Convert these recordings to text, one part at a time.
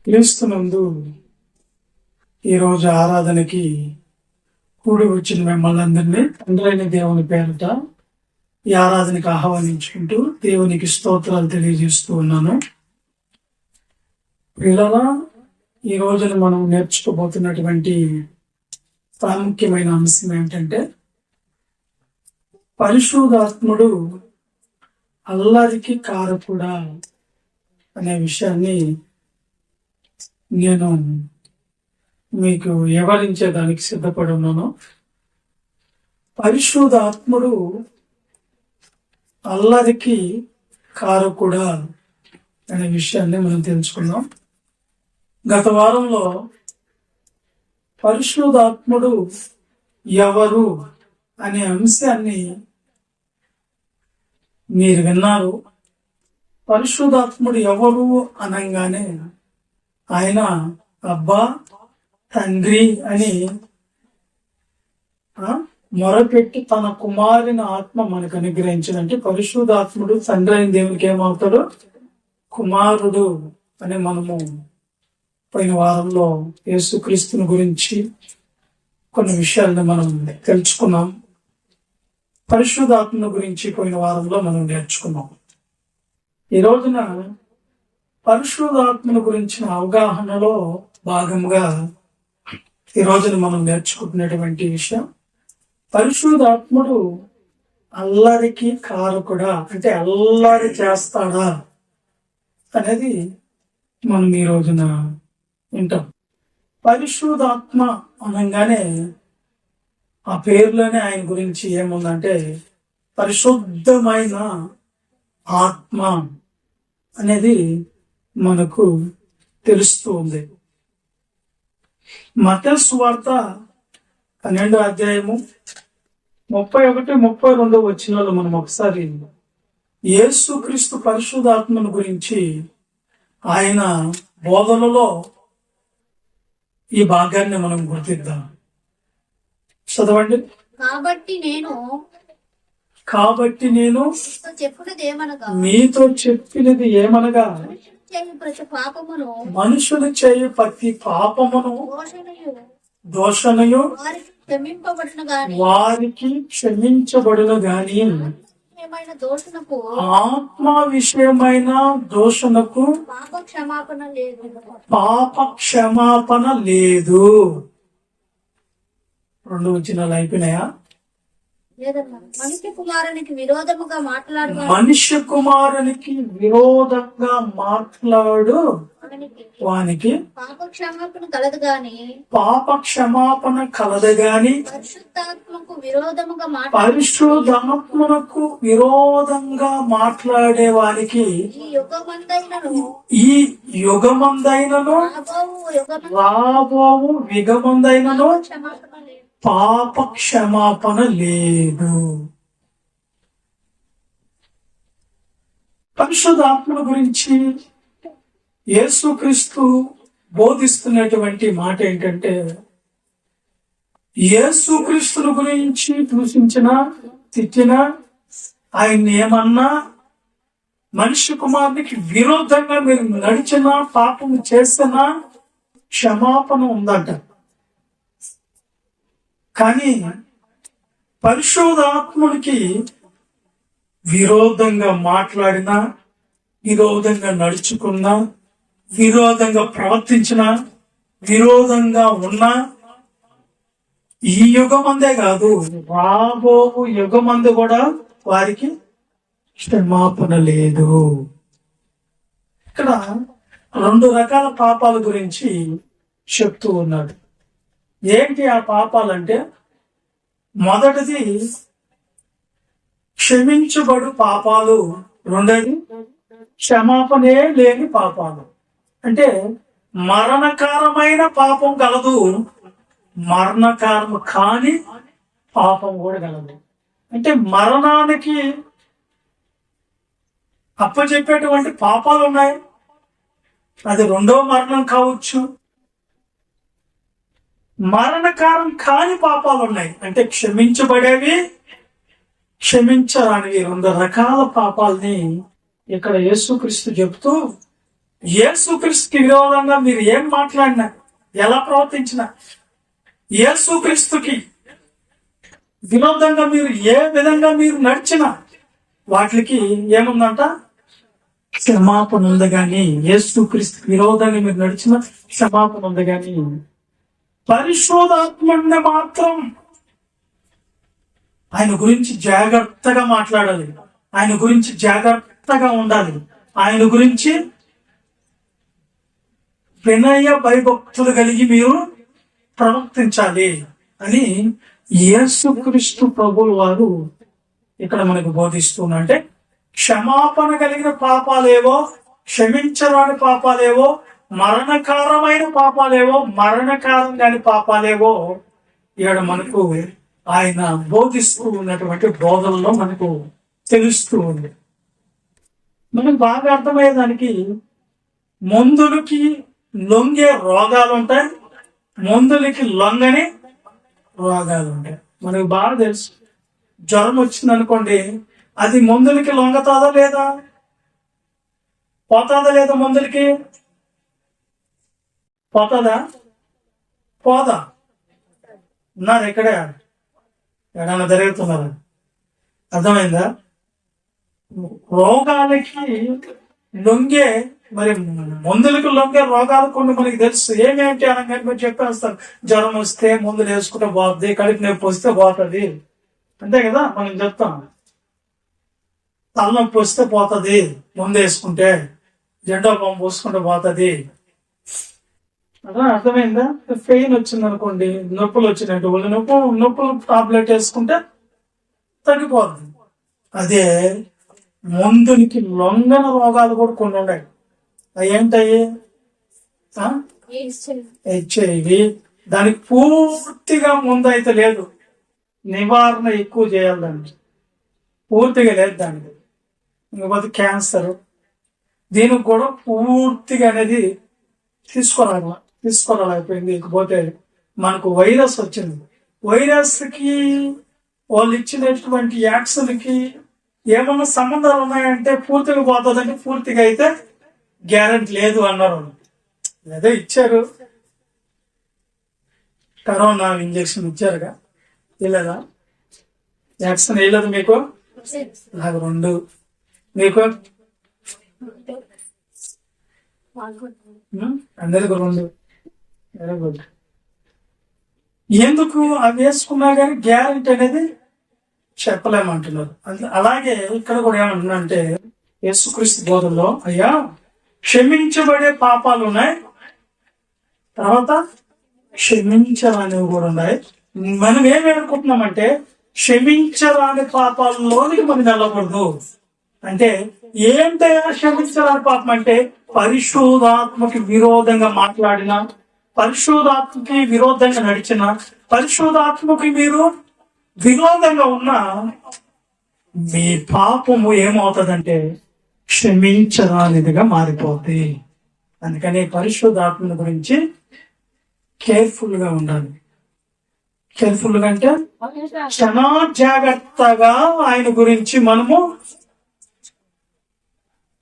క్రీస్తునందు ఈరోజు ఆరాధనకి కూడి వచ్చిన మిమ్మల్ని అందరినీ తండ్రైన దేవుని పేరిట ఈ ఆరాధనకి ఆహ్వానించుకుంటూ దేవునికి స్తోత్రాలు తెలియజేస్తూ ఉన్నాను. పిల్లల ఈ రోజున మనం నేర్చుకోబోతున్నటువంటి ప్రాముఖ్యమైన అంశం ఏంటంటే పరిశుద్ధాత్ముడు అల్లరికి కారకుడా అనే విషయాన్ని నేను మీకు వివరించేదానికి సిద్ధపడి ఉన్నాను. పరిశుద్ధాత్ముడు అల్లరికి కారకుడా అనే విషయాన్ని మనం తెలుసుకుందాం. గత వారంలో పరిశుద్ధాత్ముడు ఎవరు అనే అంశాన్ని మీరు విన్నారు. పరిశుద్ధాత్ముడు ఎవరు అనగానే ఆయన అబ్బా తండ్రి అని మొరపెట్టి తన కుమారుని ఆత్మ మనకు అనుగ్రహించిందంటే పరిశుద్ధాత్ముడు తండ్రి అయిన దేవునికి ఏమవుతాడు? కుమారుడు అని మనము పోయిన వారంలో యేసుక్రీస్తుని గురించి కొన్ని విషయాలను మనం తెలుసుకున్నాం. పరిశుద్ధాత్మ గురించి పోయిన వారంలో మనం నేర్చుకున్నాం. ఈ రోజున పరిశుద్ధాత్మను గురించిన అవగాహనలో భాగంగా ఈ రోజున మనం నేర్చుకుంటున్నటువంటి విషయం పరిశుద్ధాత్ముడు అల్లరికి కారకుడా అంటే అల్లరి చేస్తాడా అనేది మనం ఈ రోజున వింటాం. పరిశుద్ధాత్మ అనగానే ఆ పేరులోనే ఆయన గురించి ఏముందంటే పరిశుద్ధమైన ఆత్మ అనేది మనకు తెలుస్తూ ఉంది. మత్తయి సువార్త 12వ అధ్యాయము 31-32 వచనాలు మనం ఒకసారి యేసుక్రీస్తు పరిశుద్ధాత్మను గురించి ఆయన బోధనలో ఈ భాగాన్ని మనం గుర్తిద్దాం. చదవండి. కాబట్టి నేను మీతో చెప్పినది ఏమనగా మనుషులు చేయు ప్రతి పాపమును దోషణయు వారికి క్షమించబడును గాని ఆత్మ విషయమైన దోషణకు పాప క్షమాపణ లేదు. 2 వచనాలు అయిపోయినాయా? మనిషి కుమారునికి విరోధంగా మాట్లాడు వానికి పాప క్షమాపణ కలదు గాని పరిశుద్ధాత్మకు విరోధంగా మాట్లాడే వానికి ఈ యుగమందైనను రాబోవు యుగమందైనను పాప క్షమాపణ లేదు. పరిశుద్ధాత్మ గురించి యేసుక్రీస్తు బోధిస్తున్నటువంటి మాట ఏంటంటే యేసుక్రీస్తుని గురించి దూషించిన తిట్టిన ఆయన్ని ఏమన్నా మనిషి కుమారునికి విరోధంగా మీరు నడిచినా పాపం చేసినా క్షమాపణ ఉందంట. కానీ పరిశుద్ధాత్మునికి విరోధంగా మాట్లాడినా, విరోధంగా నడుచుకున్నా, విరోధంగా ప్రవర్తించినా, విరోధంగా ఉన్నా ఈ యుగమందే కాదు రాబో యుగమందు కూడా వారికి క్షమాపణ లేదు. ఇక్కడ 2 రకాల పాపాల గురించి చెప్తూ ఉన్నాడు. ఏంటి ఆ పాపాలంటే మొదటిది క్షమించబడు పాపాలు, రెండోది క్షమాపణే లేని పాపాలు. అంటే మరణకారమైన పాపం కలదు, మరణకారం కాని పాపం కూడా కలదు. అంటే మరణానికి అప్పచెప్పేటువంటి పాపాలు ఉన్నాయి, అది 2వ మరణం కావచ్చు. మరణకారం కాని పాపాలు ఉన్నాయి, అంటే క్షమించబడేవి, క్షమించరానివి. 2 రకాల పాపాలని ఇక్కడ యేసుక్రీస్తు చెప్తూ యేసుక్రీస్తుకి విరోధంగా మీరు ఏం మాట్లాడినా, ఎలా ప్రవర్తించినా, యేసుక్రీస్తుకి విరోధంగా మీరు ఏ విధంగా మీరు నడిచినా వాటికి ఏముందంట? క్షమాపణ ఉంది. కానీ యేసుక్రీస్తుకి విరోధంగా మీరు నడిచిన క్షమాపణ ఉంది. కానీ పరిశోధాత్మని మాత్రం ఆయన గురించి జాగ్రత్తగా మాట్లాడాలి, ఆయన గురించి జాగ్రత్తగా ఉండాలి, ఆయన గురించి వినయ భయభక్తులు కలిగి మీరు ప్రవర్తించాలి అని యేసుక్రీస్తు ప్రభువుల వారు ఇక్కడ మనకు బోధిస్తున్నారు. అంటే క్షమాపణ కలిగిన పాపాలేవో, క్షమించరాని పాపాలేవో, మరణకారమైన పాపాలేవో, మరణకారం కాని పాపాలేవో ఇక్కడ మనకు ఆయన బోధిస్తూ ఉన్నటువంటి బోధనలో మనకు తెలుస్తూ ఉంది. మనకు బాగా అర్థమయ్యేదానికి మందులకి లొంగే రోగాలు ఉంటాయి, మందులకి లొంగని రోగాలు ఉంటాయి. మనకు బాగా తెలుసు. జ్వరం వచ్చింది అనుకోండి, అది మందులకి లొంగతాదా లేదా? పోతాదా లేదా? మందులకి పోతాదా? పోదా? ఉన్నారు ఇక్కడే, ఎక్కడన్నా జరుగుతున్నారు. అర్థమైందా? రోగాలకి లొంగే, మరి మందులకు లొంగే రోగాలు కొన్ని మనకి తెలుసు. ఏమేంటి అనగా మీరు చెప్పేస్తారు, జ్వరం వస్తే మందులు వేసుకుంటే పోతుంది, కడుపు నొప్పి వస్తే పోతుంది, అంతే కదా మనం చెప్తాం. తలనొప్పి వస్తే పోతుంది మందు వేసుకుంటే, జెండా పంపు పోసుకుంటే పోతుంది. అలా అర్థమైందా? పెయిన్ వచ్చింది అనుకోండి, నొప్పులు వచ్చినట్టు ఒళ్ళు నొప్పులు టాబ్లెట్ వేసుకుంటే తగ్గిపోతుంది. అదే మందునికి లొంగన రోగాలు కూడా కొన్ని ఉన్నాయి. అవి ఏంటయ్యి? హెచ్ఐవి. దానికి పూర్తిగా ముందు అయితే లేదు, నివారణ ఎక్కువ చేయాలి, దానికి పూర్తిగా లేదు. దానికి ఇంకపోతే క్యాన్సర్, దీనికి కూడా పూర్తిగా అనేది తీసుకోరాలైపోయింది. ఇకపోతే మనకు వైరస్ వచ్చింది. వైరస్ కి వాళ్ళు ఇచ్చినటువంటి యాక్షన్ కి ఏమన్నా సంబంధాలు ఉన్నాయంటే పూర్తిగా పోతుందంటే పూర్తిగా అయితే గ్యారెంటీ లేదు అన్నారు. ఏదో ఇచ్చారు, కరోనా ఇంజక్షన్ ఇచ్చారుగా, ఇలాగా వ్యాక్సిన్ వేయలేదు మీకు? నాకు 2. మీకు అందరికి 2. Very good. ఎందుకు అవి వేసుకున్నా కానీ గ్యారెంటీ అనేది చెప్పలేమంటున్నారు. అలాగే ఇక్కడ కూడా ఏమంటున్నారంటే యేసుక్రీస్తు బోధనలో, అయ్యా క్షమించబడే పాపాలు ఉన్నాయి, తర్వాత క్షమించరానివి కూడా ఉన్నాయి. మనం ఏం అనుకుంటున్నామంటే క్షమించరాని పాపాల్లోనికి మనం వెళ్ళకూడదు. అంటే ఏంటయ్యా క్షమించరాని పాపం అంటే? పరిశుద్ధాత్మకి విరోధంగా మాట్లాడిన, పరిశుద్ధాత్మకి విరోధంగా నడిచిన, పరిశుద్ధాత్మకి మీరు విరోధంగా ఉన్న మీ పాపము ఏమవుతుందంటే క్షమించరానిదిగా మారిపోతుంది. అందుకని పరిశుద్ధాత్మ గురించి కేర్ఫుల్ గా ఉండాలి. కేర్ఫుల్ గా అంటే చాలా జాగ్రత్తగా ఆయన గురించి మనము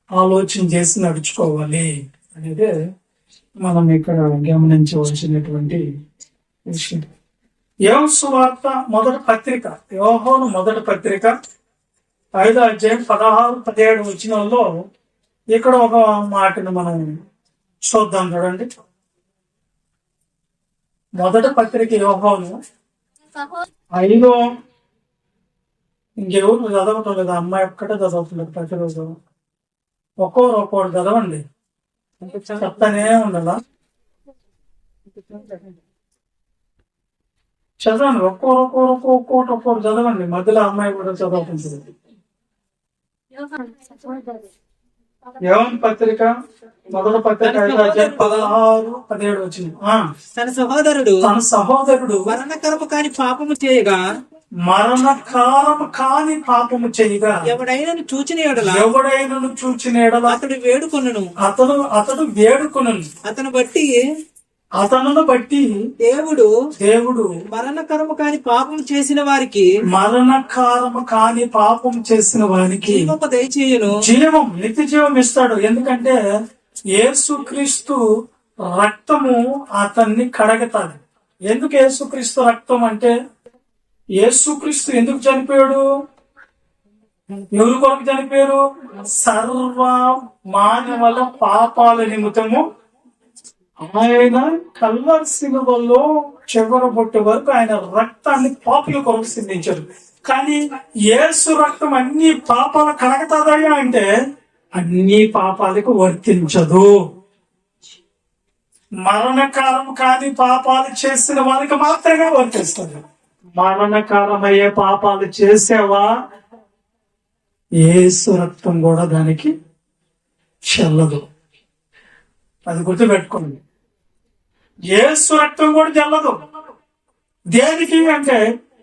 ఆలోచన చేసి నడుచుకోవాలి అనేది మనం ఇక్కడ గమనించవలసినటువంటి విషయం. యోహాను సువార్త మొదటి పత్రిక, యోహాను మొదటి పత్రిక 5వ అధ్యాయం 16-17 వచనాల్లో ఇక్కడ ఒక మాటను మనం చూద్దాం. చూడండి, మొదటి పత్రిక యోహాను 5. ఇంకెవరు చదవటం లేదు, అమ్మాయి ఒక్కటే చదవట్లేదు. ప్రతిరోజు ఒక్కోరు చదవండి, చెప్తానే ఉండాలా? చదవండి, ఒక్కోరు చదవండి. మధ్యలో అమ్మాయి కూడా చదవకుంటుంది. యోహాను పత్రిక మొదటి పత్రిక 16-17 వచ్చింది. తన సహోదరుడు మరణకరము కాని పాపము చేయగా ఎవడైనను చూచిన ఎడల అతడు వేడుకొనును. అతను బట్టి దేవుడు మరణకరము కాని పాపం చేసిన వారికి జీవము దయచేయును. నిత్య జీవం ఇస్తాడు. ఎందుకంటే యేసుక్రీస్తు రక్తము అతన్ని కడగతాది. ఎందుకు యేసుక్రీస్తు రక్తం అంటే, యేసుక్రీస్తు ఎందుకు చనిపోయాడు? ఎవరి కొరకు చనిపోయారు? సర్వ మానవుల పాపాల నిమిత్తము ఆయన కల్వరి శిలువలో చివరి బొట్టు వరకు ఆయన రక్తాన్ని పాపుల కొరకు సిందించారు. కానీ యేసు రక్తం అన్ని పాపాలు కడగతాదయ్యా అంటే అన్ని పాపాలకు వర్తించదు. మరణకారం కాని పాపాలు చేసిన వారికి మాత్రమే వర్తిస్తుంది. మరణకారమయ్యే పాపాలు చేసేవా, యేసు రక్తం కూడా దానికి చెల్లదు. అది గుర్తుపెట్టుకోండి. యేసు రక్తం కూడా చెల్లదు. దేనికి అంటే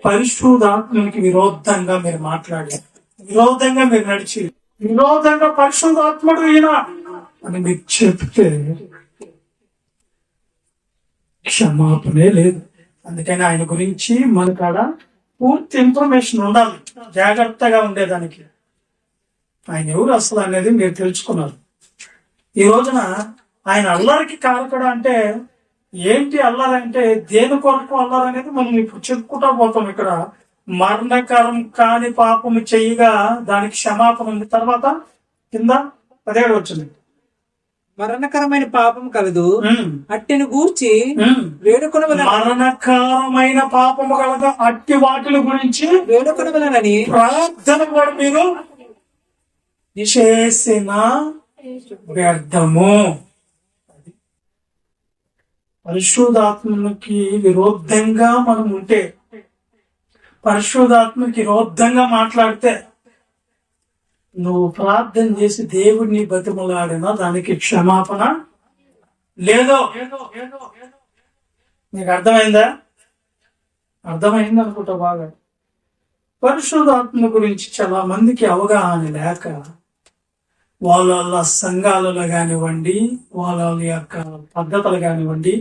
పరిశుద్ధాత్మనికి విరోధంగా మీరు మాట్లాడారు, విరోధంగా మీరు నడిచి, విరోధంగా పరిశుద్ధాత్ముడు ఈయన అని మీకు చెప్తే క్షమాపణే లేదు. అందుకని ఆయన గురించి మనకాడ పూర్తి ఇన్ఫర్మేషన్ ఉండాలి, జాగ్రత్తగా ఉండేదానికి. ఆయన ఎవరు అసలు అనేది మీరు తెలుసుకున్నారు. ఈ రోజున ఆయన అల్లరికి కారకుడు అంటే ఏంటి? అల్లరి అంటే దేని కొరకు అల్లరి అనేది మనం ఇప్పుడు చెప్పుకుంటా పోతాం. ఇక్కడ మరణకరం కాని పాపము చెయ్యగా దానికి క్షమాపణ ఉంది. తర్వాత కింద 17 వచ్చింది, మరణకరమైన పాపం కలదు అట్టిని గూర్చి వేడుకొన మరణకరమైన పాపము కలదు అట్టి వాటిల గురించి వేడుకొనవలనని ప్రార్థన కూడా మీరు చేసిన వ్యర్థము. పరిశుద్ధాత్మకి విరోధంగా మనం ఉంటే, పరిశుద్ధాత్మకి విరోధంగా మాట్లాడితే, నువ్వు ప్రార్థన చేసి దేవుడిని బతిమలాడినా దానికి క్షమాపణ లేదో. నీకు అర్థమైందా? అర్థమైంది అనుకుంటా బాగా. పరిశుద్ధాత్మ గురించి చాలా మందికి అవగాహన లేక వాళ్ళ సంఘాలలో కానివ్వండి, వాళ్ళ యొక్క పద్ధతులు కానివ్వండి,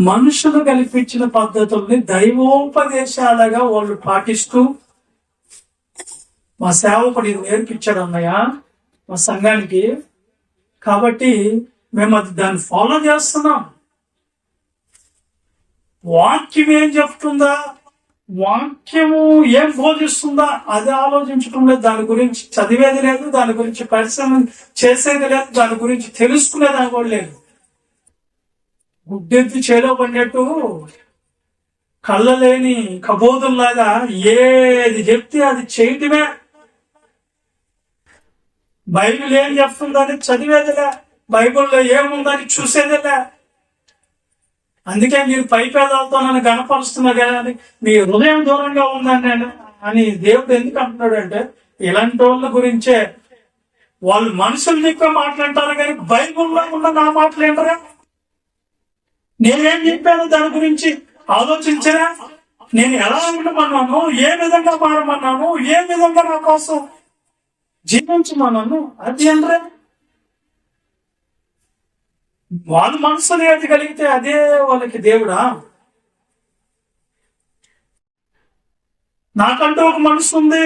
మనుషులు కల్పించిన పద్ధతుల్ని దైవోపదేశాలుగా వాళ్ళు పాటిస్తూ, మా సేవకుడు ఇది నేర్పించాడు అన్నయ్య మా సంఘానికి, కాబట్టి మేము అది దాన్ని ఫాలో చేస్తున్నాం. వాక్యం ఏం చెప్తుందా, వాక్యము ఏం బోధిస్తుందా అది ఆలోచించడం లేదు. దాని గురించి చదివేది లేదు, దాని గురించి పరిశ్రమ చేసేది లేదు, దాని గురించి తెలుసుకునేదాని కూడా లేదు. గుడ్డెత్తి చేలో పడినట్టు కళ్ళలేని కబోదుల్లాగా ఏది చెప్తే అది చేయటమే. బైబిల్ ఏం చెప్తుందని చదివేదిలే, బైబిల్లో ఏముందని చూసేదిలే. అందుకే మీరు పై పేదాలతో నన్ను గణపరుస్తున్నారు కానీ మీ హృదయం దూరంగా ఉందని నేను అని దేవుడు ఎందుకు అంటున్నాడు అంటే, ఇలాంటి వాళ్ళ గురించే. వాళ్ళు మనుషుల్ని ఎక్కువ మాట్లాడతారు కానీ బైబిల్లో ఉన్న నా మాటలు ఏంటరా? నేనేం చెప్పాను దాని గురించి ఆలోచించరా? నేను ఎలా ఉండమన్నాను, ఏ విధంగా మారమన్నాను, ఏ విధంగా నా కోసం జీవించమన్నాను, అది ఏంట్రా? వాళ్ళ మనసుని ఏది కలిగితే అదే వాళ్ళకి దేవుడా? నాకంటూ ఒక మనసు ఉంది,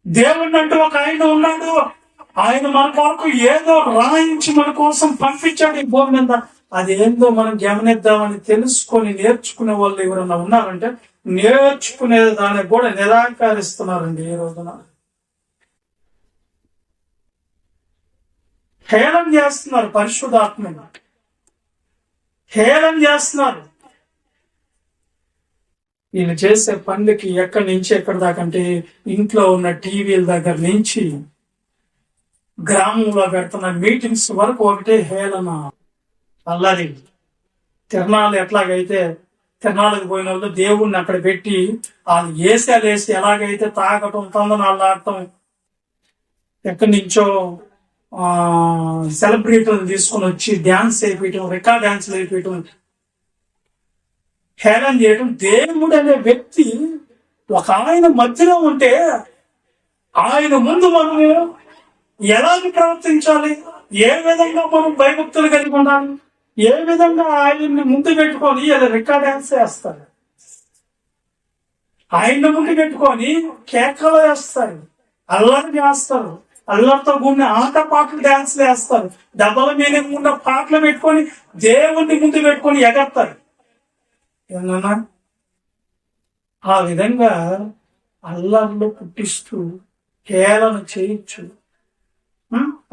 దేవుడిని అంటూ ఒక ఆయన ఉన్నాడు. ఆయన మన కొరకు ఏదో రాయించి మన కోసం పంపించాడు ఈ భూమి మీద. అదేందో మనం గమనిద్దామని తెలుసుకొని నేర్చుకునే వాళ్ళు ఎవరన్నా ఉన్నారంటే నేర్చుకునే దానికి కూడా నిరాకరిస్తున్నారండి ఈ రోజున. హేళన చేస్తున్నారు, పరిశుద్ధాత్మని హేళన చేస్తున్నారు. వీళ్ళు చేసే పనులకి ఎక్కడి నుంచి ఎక్కడి దాకంటే ఇంట్లో ఉన్న టీవీల దగ్గర నుంచి గ్రామంలో పెడుతున్న మీటింగ్స్ వరకు ఒకటే హేళన, అల్లరి. తిరణాలు ఎట్లాగైతే తిరణాలకు పోయిన వాళ్ళు దేవుణ్ణి అక్కడ పెట్టి వాళ్ళు వేసి ఎలాగైతే తాగటం, తందనాలు ఆడటం, ఎక్కడి నుంచో సెలబ్రిటీలు తీసుకొని వచ్చి డ్యాన్స్ వేయటం, రికార్డ్ డ్యాన్స్లు వేయటం, హేళన చేయటం. దేవుడు అనే వ్యక్తి ఒక ఆయన మధ్యలో ఉంటే ఆయన ముందు మనము ఎలాగ ప్రవర్తించాలి, ఏ విధంగా మనం భయభక్తులు కలిగి ఉండాలి, ఏ విధంగా ఆయన్ని ముందు పెట్టుకొని ఇలా రికార్డ్ డ్యాన్స్ వేస్తారు, ఆయన్ని ముందు పెట్టుకొని కేకలు వేస్తారు, అల్లరి చేస్తారు, అల్లరితో కూడిన ఆట పాటలు డాన్స్లు వేస్తారు. డబ్బల మీద ఉన్న పాటలు పెట్టుకొని దేవుణ్ణి ముందు పెట్టుకొని ఎగర్తారు. ఏమన్నా ఆ విధంగా అల్లర్లు పుట్టిస్తూ హేళన చేయొచ్చు.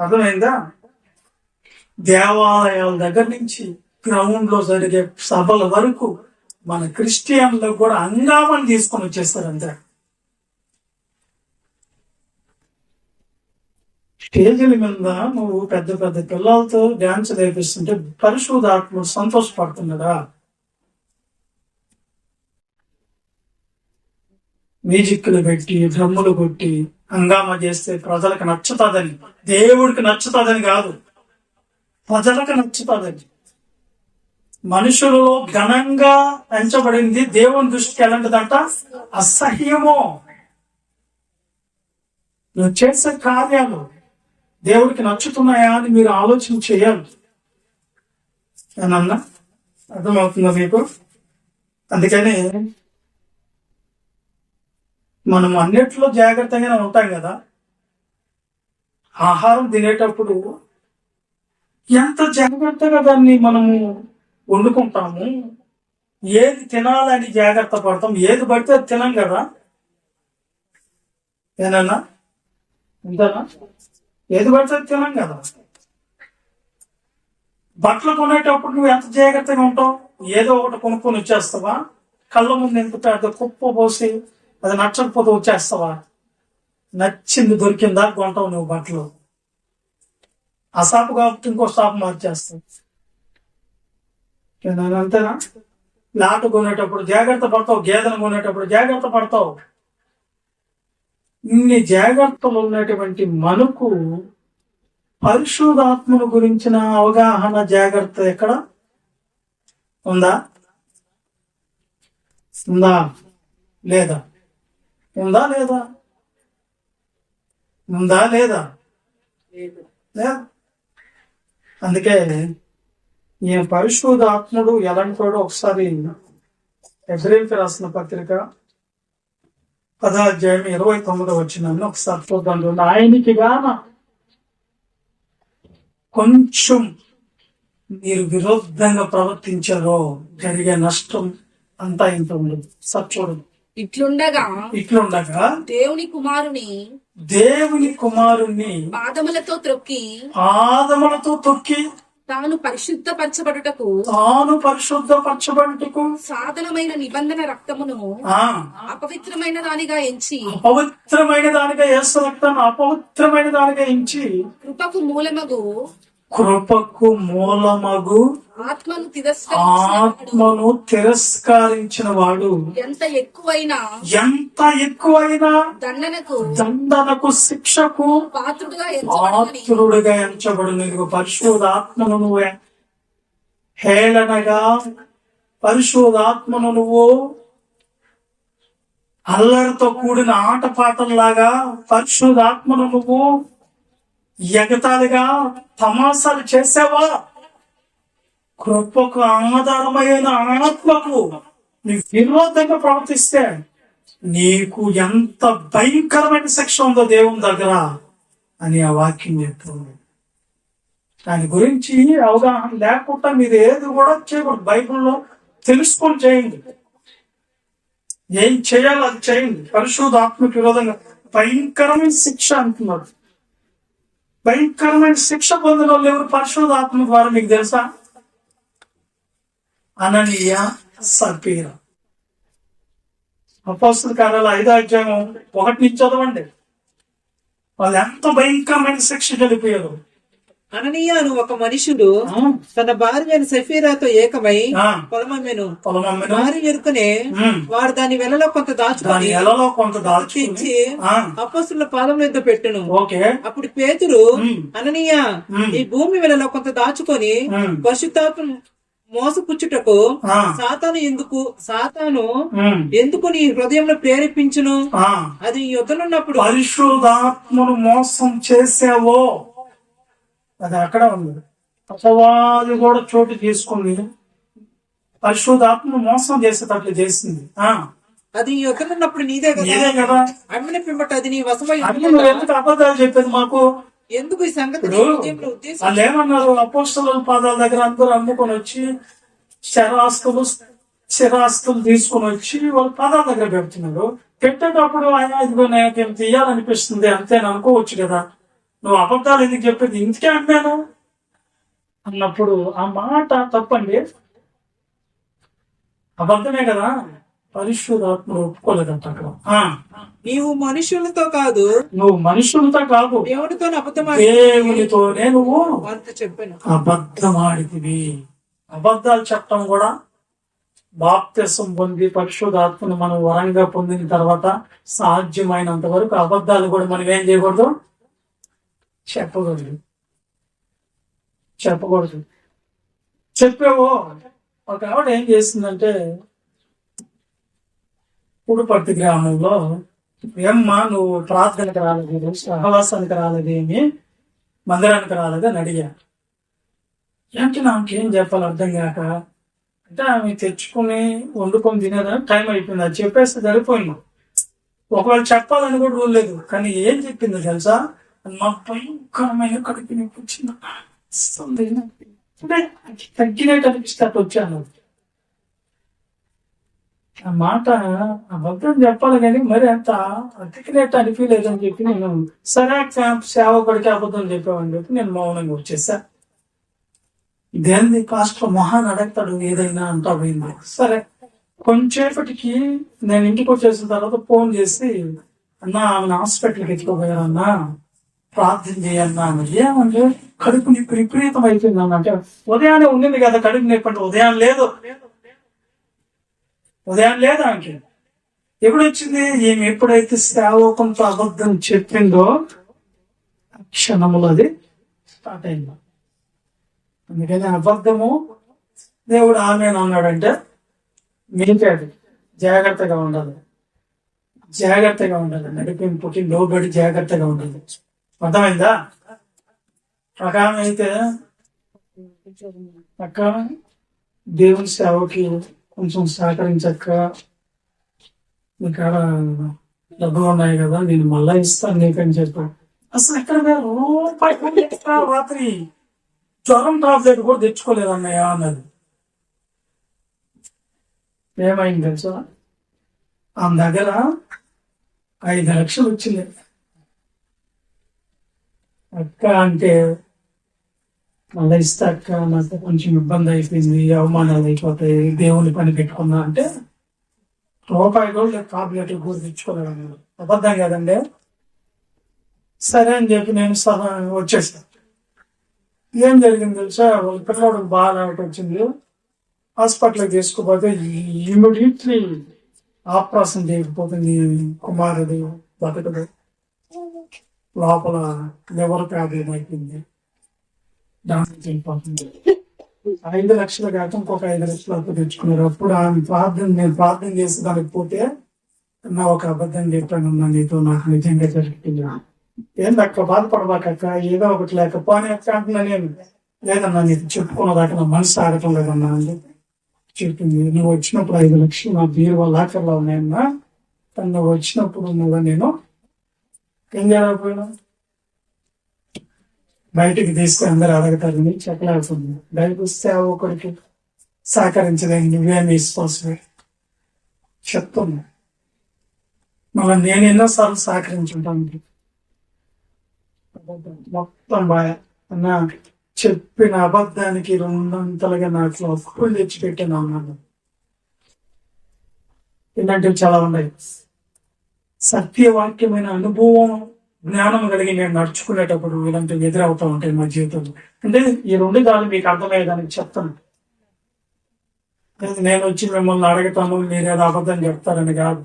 అర్థమైందా? దేవాలయాల దగ్గర నుంచి గ్రౌండ్ లో జరిగే సభల వరకు మన క్రిస్టియన్లో కూడా హంగామని తీసుకొని వచ్చేస్తారు. అంతే. స్టేజీల మీద నువ్వు పెద్ద పెద్ద పిల్లలతో డాన్స్ నేర్పిస్తుంటే పరిశుద్ధాత్ముడు సంతోషపడుతున్నాడా? మ్యూజిక్లు పెట్టి డ్రమ్ములు కొట్టి హంగామా చేస్తే ప్రజలకు నచ్చుతాదని, దేవుడికి నచ్చుతాదని కాదు, ప్రజలకు నచ్చుతాదని. మనుషులలో ఘనంగా పెంచబడింది దేవుని దృష్టికి ఎలాంటిదంట? అసహ్యము. నువ్వు చేసే కార్యాలు దేవుడికి నచ్చుతున్నాయా అని మీరు ఆలోచన చేయాలి. ఏనన్నా అర్థమవుతుందా మీకు? అందుకని మనం అన్నిట్లో జాగ్రత్తగానే ఉంటాం కదా. ఆహారం తినేటప్పుడు ఎంత జాగ్రత్తగా దాన్ని మనము వండుకుంటాము, ఏది తినాలని జాగ్రత్త పడతాం, ఏది పడితే అది తినం కదా. ఏనన్నా ఇంతనా? ఏది పడితే అది తినం కదా. బట్టలు కొనేటప్పుడు నువ్వు ఎంత జాగ్రత్తగా ఉంటావు? ఏదో ఒకటి కొనుక్కొని వచ్చేస్తావా? కళ్ళ ముందు ఎంత పెద్ద కుప్ప పోసి అది నచ్చకపోతే వచ్చేస్తావా? నచ్చింది దొరికిందా కొంటావు నువ్వు బట్టలు. ఆ షాపు కాబట్టి ఇంకో షాపు మార్చేస్తావు. అంతేనా? లాటు కొనేటప్పుడు జాగ్రత్త పడతావు, గేదెను కొనేటప్పుడు జాగ్రత్త పడతావు. ఇన్ని జాగ్రత్తలు ఉన్నటువంటి మనకు పరిశుద్ధాత్మను గురించిన అవగాహన జాగ్రత్త ఎక్కడ ఉందా? ఉందా లేదా? ఉందా లేదా? ఉందా లేదా? లేదా? అందుకే ఈ పరిశుద్ధాత్ముడు ఎలాంటి ఒకసారి హెబ్రీయులకు రాసిన పత్రిక 10వ అధ్యాయం 29వ వచనాన్ని ఒకసారి చూద్దాం. ఆయనకి గాన కొంచెం మీరు విరుద్ధంగా ప్రవర్తించారో జరిగే నష్టం అంతా ఇంత ఉండదు. చూడండి. ఇట్లుండగా దేవుని కుమారుని పాదములతో తొక్కి తాను పరిశుద్ధపరచబడుటకు సాధనమైన నిబంధన రక్తమును అపవిత్రమైన దానిగా యేసు రక్తాన్ని అపవిత్రమైన దానిగా ఎంచి కృపకు మూలమగు ఆత్మను తిరస్కరించిన వాడు ఎంత ఎక్కువైనా దండనకు శిక్షకు పాత్రుడుగా ఎంచబడును. పరిశుద్ధాత్మను నువ్వు హేళనగా, పరిశుద్ధాత్మను నువ్వు అల్లరితో కూడిన ఆటపాటల్లాగా, పరిశుద్ధాత్మను నువ్వు ఎగతాళిగా తమాసాలు చేసావా? కృపకు ఆధారమైన ఆత్మకు నీకు విరోధంగా ప్రవర్తిస్తే నీకు ఎంత భయంకరమైన శిక్ష ఉందో దేవుని దగ్గర అని ఆ వాక్యం చెప్తుంది. దాని గురించి అవగాహన లేకుండా మీరు ఏది కూడా చేయకూడదు. బైబిల్లో తెలుసుకొని చేయండి. ఏం చేయాలో అది చేయండి. పరిశుద్ధాత్మకు విరోధంగా భయంకరమైన శిక్ష అంటున్నాడు. భయంకరమైన శిక్ష పొందిన వాళ్ళు ఎవరు? పరిశుద్ధాత్మ ద్వారా. మీకు తెలుసా? అననీయ, సప్పీరా. అపోస్తల కార్యాలు 5వ అధ్యాయం 1 నుంచి చదవండి. వాళ్ళు ఎంత భయంకరమైన శిక్ష కలిపారు. అననీయ అను ఒక మనుషుడు తన భార్య సఫీరాతో ఏకమై పొలమమ్మెను. భార్య ఎరుకనే వాడు దాని వెలలో కొంత దాచుకొని అపోస్తలుల పాదముల యొద్ద పెట్టును. అప్పుడు పేతురు, అననీయ ఈ భూమి వెలలో కొంత దాచుకొని పరిశుద్ధాత్మ మోసపుచ్చుటకు సాతాను ఎందుకు నీ హృదయంలో ప్రేరేపించును? అది యుద్ధనున్నప్పుడు పరిశుద్ధాత్మను మోసం చేసావో అది అక్కడ ఉంది. అపవాది కూడా చోటు తీసుకుంది. పరిశుద్ధాత్మను మోసం చేసేటట్లు చేసింది. అది నీ యొద్ద ఉన్నప్పుడు నీదే కదా. నీదే కదా. అమ్మిన పిమ్మట అది నీ వశమై అది నువ్వు ఎందుకు అబద్ధాలు చెప్పేది మాకు? ఎందుకు ఈ సంగతి నీ ఇప్పుడు హృదయంలో ఉద్దేశం? వాళ్ళు ఏమన్నారు, అపోస్తలుల పాదాల దగ్గర అందరూ అమ్ముకొని వచ్చి స్థిరాస్తులు తీసుకొని వచ్చి వాళ్ళ పాదాల దగ్గర పెడుతున్నారు. పెట్టేటప్పుడు ఇదిగో నాకు తీయాలనిపిస్తుంది అంతేనా అనుకోవచ్చు కదా. నువ్వు అబద్ధాలు ఎందుకు చెప్పేది? ఇందుకే అన్నాను అన్నప్పుడు ఆ మాట తప్పండి, అబద్ధమే కదా. పరిశుద్ధాత్మను ఒప్పుకోలేదంట అక్కడ. నీవు మనుషులతో కాదు, నువ్వు మనుషులతో కాదు, దేవుడితో దేవునితోనే నువ్వు వారితో చెప్పాను అబద్ధమాడితివి. అబద్ధాలు చెప్పడం కూడా బాప్తిసం పొంది పరిశుద్ధాత్మను మనం వరంగా పొందిన తర్వాత సాధ్యమైనంత వరకు అబద్ధాలు కూడా మనం ఏం చేయకూడదు, చెప్పకూడదు. చెప్పేవో ఒక ఆవిడ ఏం చేసిందంటే, పుడుపర్తి గ్రామంలో, ఏమ్మా నువ్వు ప్రార్థనకు రాలేదు, సహవాసానికి రాలేదేమి, మందిరానికి రాలేదు అని అడిగా. ఏంటి నాకేం చెప్పాలి అర్థం కాక, అంటే ఆమె తెచ్చుకుని వండుకొని తినేదని టైం అయిపోయింది. అది చెప్పేస్తే సరిపోయింది. ఒకవేళ చెప్పాలని కూడా రూల్ లేదు. కానీ ఏం చెప్పిందో తెలుసా, మా భయంకరమైన కడుపు నొప్పి వచ్చింది, తగ్గినట్టు అనిపిస్తే అట్లా వచ్చాను. ఆ మాట అబద్ధం చెప్పాలి కానీ మరి అంత అతికినట్టు అనిపించలేదని చెప్పి నేను సరే సేవకుడికి అబద్ధం చెప్పామని చెప్పి నేను మౌనంగా వచ్చేసా. దేని పాస్టర్ మొహాన్ అడగతాడు ఏదైనా అంటా పోయింది. సరే కొంచెంసేపటికి నేను ఇంటికి వచ్చేసిన తర్వాత ఫోన్ చేసి, అన్నా ఆమెను హాస్పిటల్కి ఎత్తుకోపోయారన్నా, ప్రార్థన చేయన్నా. ఏమంటే కడుపు నొప్పి విపరీతం అయిపోయింది అన్న. అంటే ఉదయాన్నే ఉండింది కదా కడుపు నొప్పి, అంటే ఉదయం లేదు ఆమెకి. ఎప్పుడు వచ్చింది? ఈమె ఎప్పుడైతే సేవకంతో అబద్ధం చెప్పిందో క్షణములు అది స్టార్ట్ అయింది. అందుకని అబద్ధము దేవుడు ఆమె అన్నాడంటే మీకేది జాగ్రత్తగా ఉండాలి, నడిపింపుకి లోబడి జాగ్రత్తగా ఉండాలి. అర్థమైందా? ఒక ఆమె అయితే అక్క దేవుని సేవకి కొంచెం సహకరించక్క, ఇక్కడ డబ్బులు ఉన్నాయి కదా నేను మళ్ళా ఇస్తాను నీకని చెప్పాడు. అసలు ఎక్కడ రూపాయి రాత్రి జ్వరం టాబ్లెట్ కూడా తెచ్చుకోలేదు అన్నయ్య అన్నది. ఏమైంది తెలుసా, ఆమె దగ్గర 5 లక్షలు వచ్చింది. అక్క అంటే మళ్ళీ ఇస్తా అక్క, నాకు కొంచెం ఇబ్బంది అయిపోయింది, అవమానాలు అయిపోతాయి, దేవుని పని పెట్టుకున్నా అంటే రూపాయి కూడా టాబ్లెట్ కూడా తెచ్చుకోలేడు. అబద్ధం కదండి. సరే అని చెప్పి నేను వచ్చేసాను. ఏం జరిగింది తెలుసా, వాళ్ళ పిల్లవాడికి బాగా వచ్చింది, హాస్పిటల్కి తీసుకుపోతే ఇమ్మీడియట్లీ ఆపరేషన్ చేయకపోతుంది, కుమారుడు బతకడు, లోపల లివర్ ప్రాబ్లం అయిపోయింది, డాక్టర్ చనిపోతుంది. 5 లక్షలు కాక ఇంకొక 5 లక్షలు అప్పు తెచ్చుకున్నారు. అప్పుడు నేను ప్రార్థన చేసి దానికి పోతే నా ఒక అబద్ధం చెప్పాను, నీతో నాకు నిజంగా జరిగింది, ఏంటి అక్క బాధపడబాకక్క, ఏదో ఒకటి లేకపోని అక్క అంటున్నా. నేను లేదన్నా నీకు చెప్పుకున్నదాకా నా మనసు ఆగటం లేదన్నా అని చెప్పింది. నువ్వు వచ్చినప్పుడు 5 లక్షలు నా బీరువా లాకర్లో ఉన్నాయన్నా, కానీ నువ్వు వచ్చినప్పుడు నేను ఏం చేయలేకపోయినా, బయటికి తీస్తే అందరు అడగతారని చెప్పలేకపోయింది. బయటకు వస్తే ఒకరికి సహకరించలేని నువ్వేం తీసుకోవాల్సి చెప్తున్నా. మళ్ళీ నేను ఎన్నోసార్లు సహకరించుంటాను. మొత్తం బాగా అన్నా చెప్పిన అబద్ధానికి 200 నాకు అప్పులు తెచ్చిపెట్టాను అన్నాను. ఇలాంటివి చాలా ఉన్నాయి. సత్యవాక్యమైన అనుభవం, జ్ఞానం కలిగి నేను నడుచుకునేటప్పుడు ఇలాంటివి ఎదురవుతూ ఉంటాయి మా జీవితంలో. అంటే ఈ 2 దాన్ని మీకు అర్థమయ్యేదానికి చెప్తాను. నేను వచ్చి మిమ్మల్ని అడగతాను, మీరేదో అబద్ధం చెప్తారని కాదు,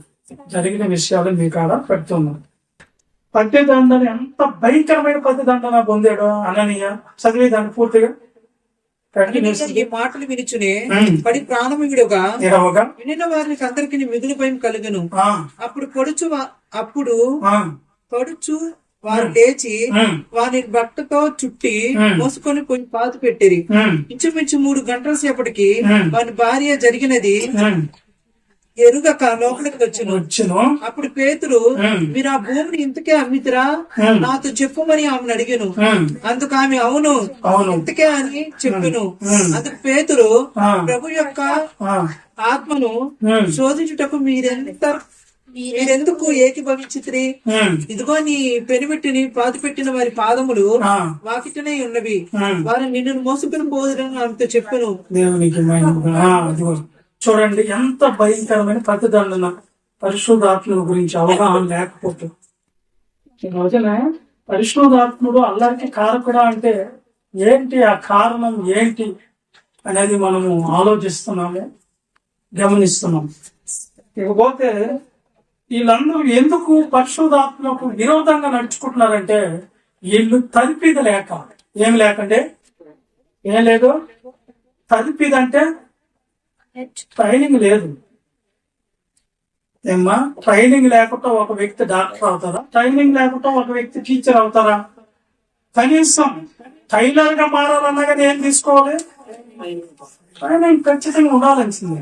జరిగిన విషయాలు మీ కాడ పెడుతున్నాను. పద్దెదండన ఎంత భయంకరమైన పద్దెదండన పొందాడు అననీయ. చదివే దాన్ని పూర్తిగా మాటలు వినుచునే పడి ప్రాణమిగుడుగా వినిన వారికి అందరికి మిగులు భయం కలుగును. అప్పుడు పడుచు వారు లేచి వారిని బట్టతో చుట్టి మోసుకొని కొంచెం పాతి పెట్టిరి. ఇంచుమించు 3 గంటల సేపటికి వారి భార్య జరిగినది ఎరుగక లోపలికి వచ్చును. అప్పుడు పేతురు, మీరు ఆ భూమిని ఇంతకే అమ్మితిరా, నాతో చెప్పుమని ఆమెను అడిగాను. అందుకు ఆమె అవును ఇంతకే అని చెప్పును. అందుకు పేతురు, ప్రభు యొక్క ఆత్మను శోధించుటకు మీరెందుకు ఏకీభవించితిరి? ఇదిగో నీ పెనిమిట్టిని పాతి పెట్టిన వారి పాదములు వాకిటనే ఉన్నవి, వారు నిన్ను మోసుకుని పోదురని ఆమెతో చెప్పాను. దేవునికి చూడండి, ఎంత భయంకరమైన ప్రతిదండన పరిశుద్ధాత్మ గురించి అవగాహన లేకపోతే. ఈ రోజున పరిశుద్ధాత్ముడు అల్లరికి కారకుడా అంటే ఏంటి, ఆ కారణం ఏంటి అనేది మనము ఆలోచిస్తున్నాము, గమనిస్తున్నాం. ఇకపోతే వీళ్ళందరూ ఎందుకు పరిశుద్ధాత్మకు విరోధంగా నడుచుకుంటున్నారంటే, వీళ్ళు తలిపిది లేక. ఏమి లేకంటే ఏం లేదు, తలిపిదంటే ట్రైనింగ్ లేదు. ఏమ్మా, ట్రైనింగ్ లేకుండా ఒక వ్యక్తి డాక్టర్ అవుతారా? ట్రైనింగ్ లేకుండా ఒక వ్యక్తి టీచర్ అవుతారా? కనీసం టైలర్ గా మారాలన్నా కానీ ఏం తీసుకోవాలి? ట్రైనింగ్ ఖచ్చితంగా ఉండాల్సిందే.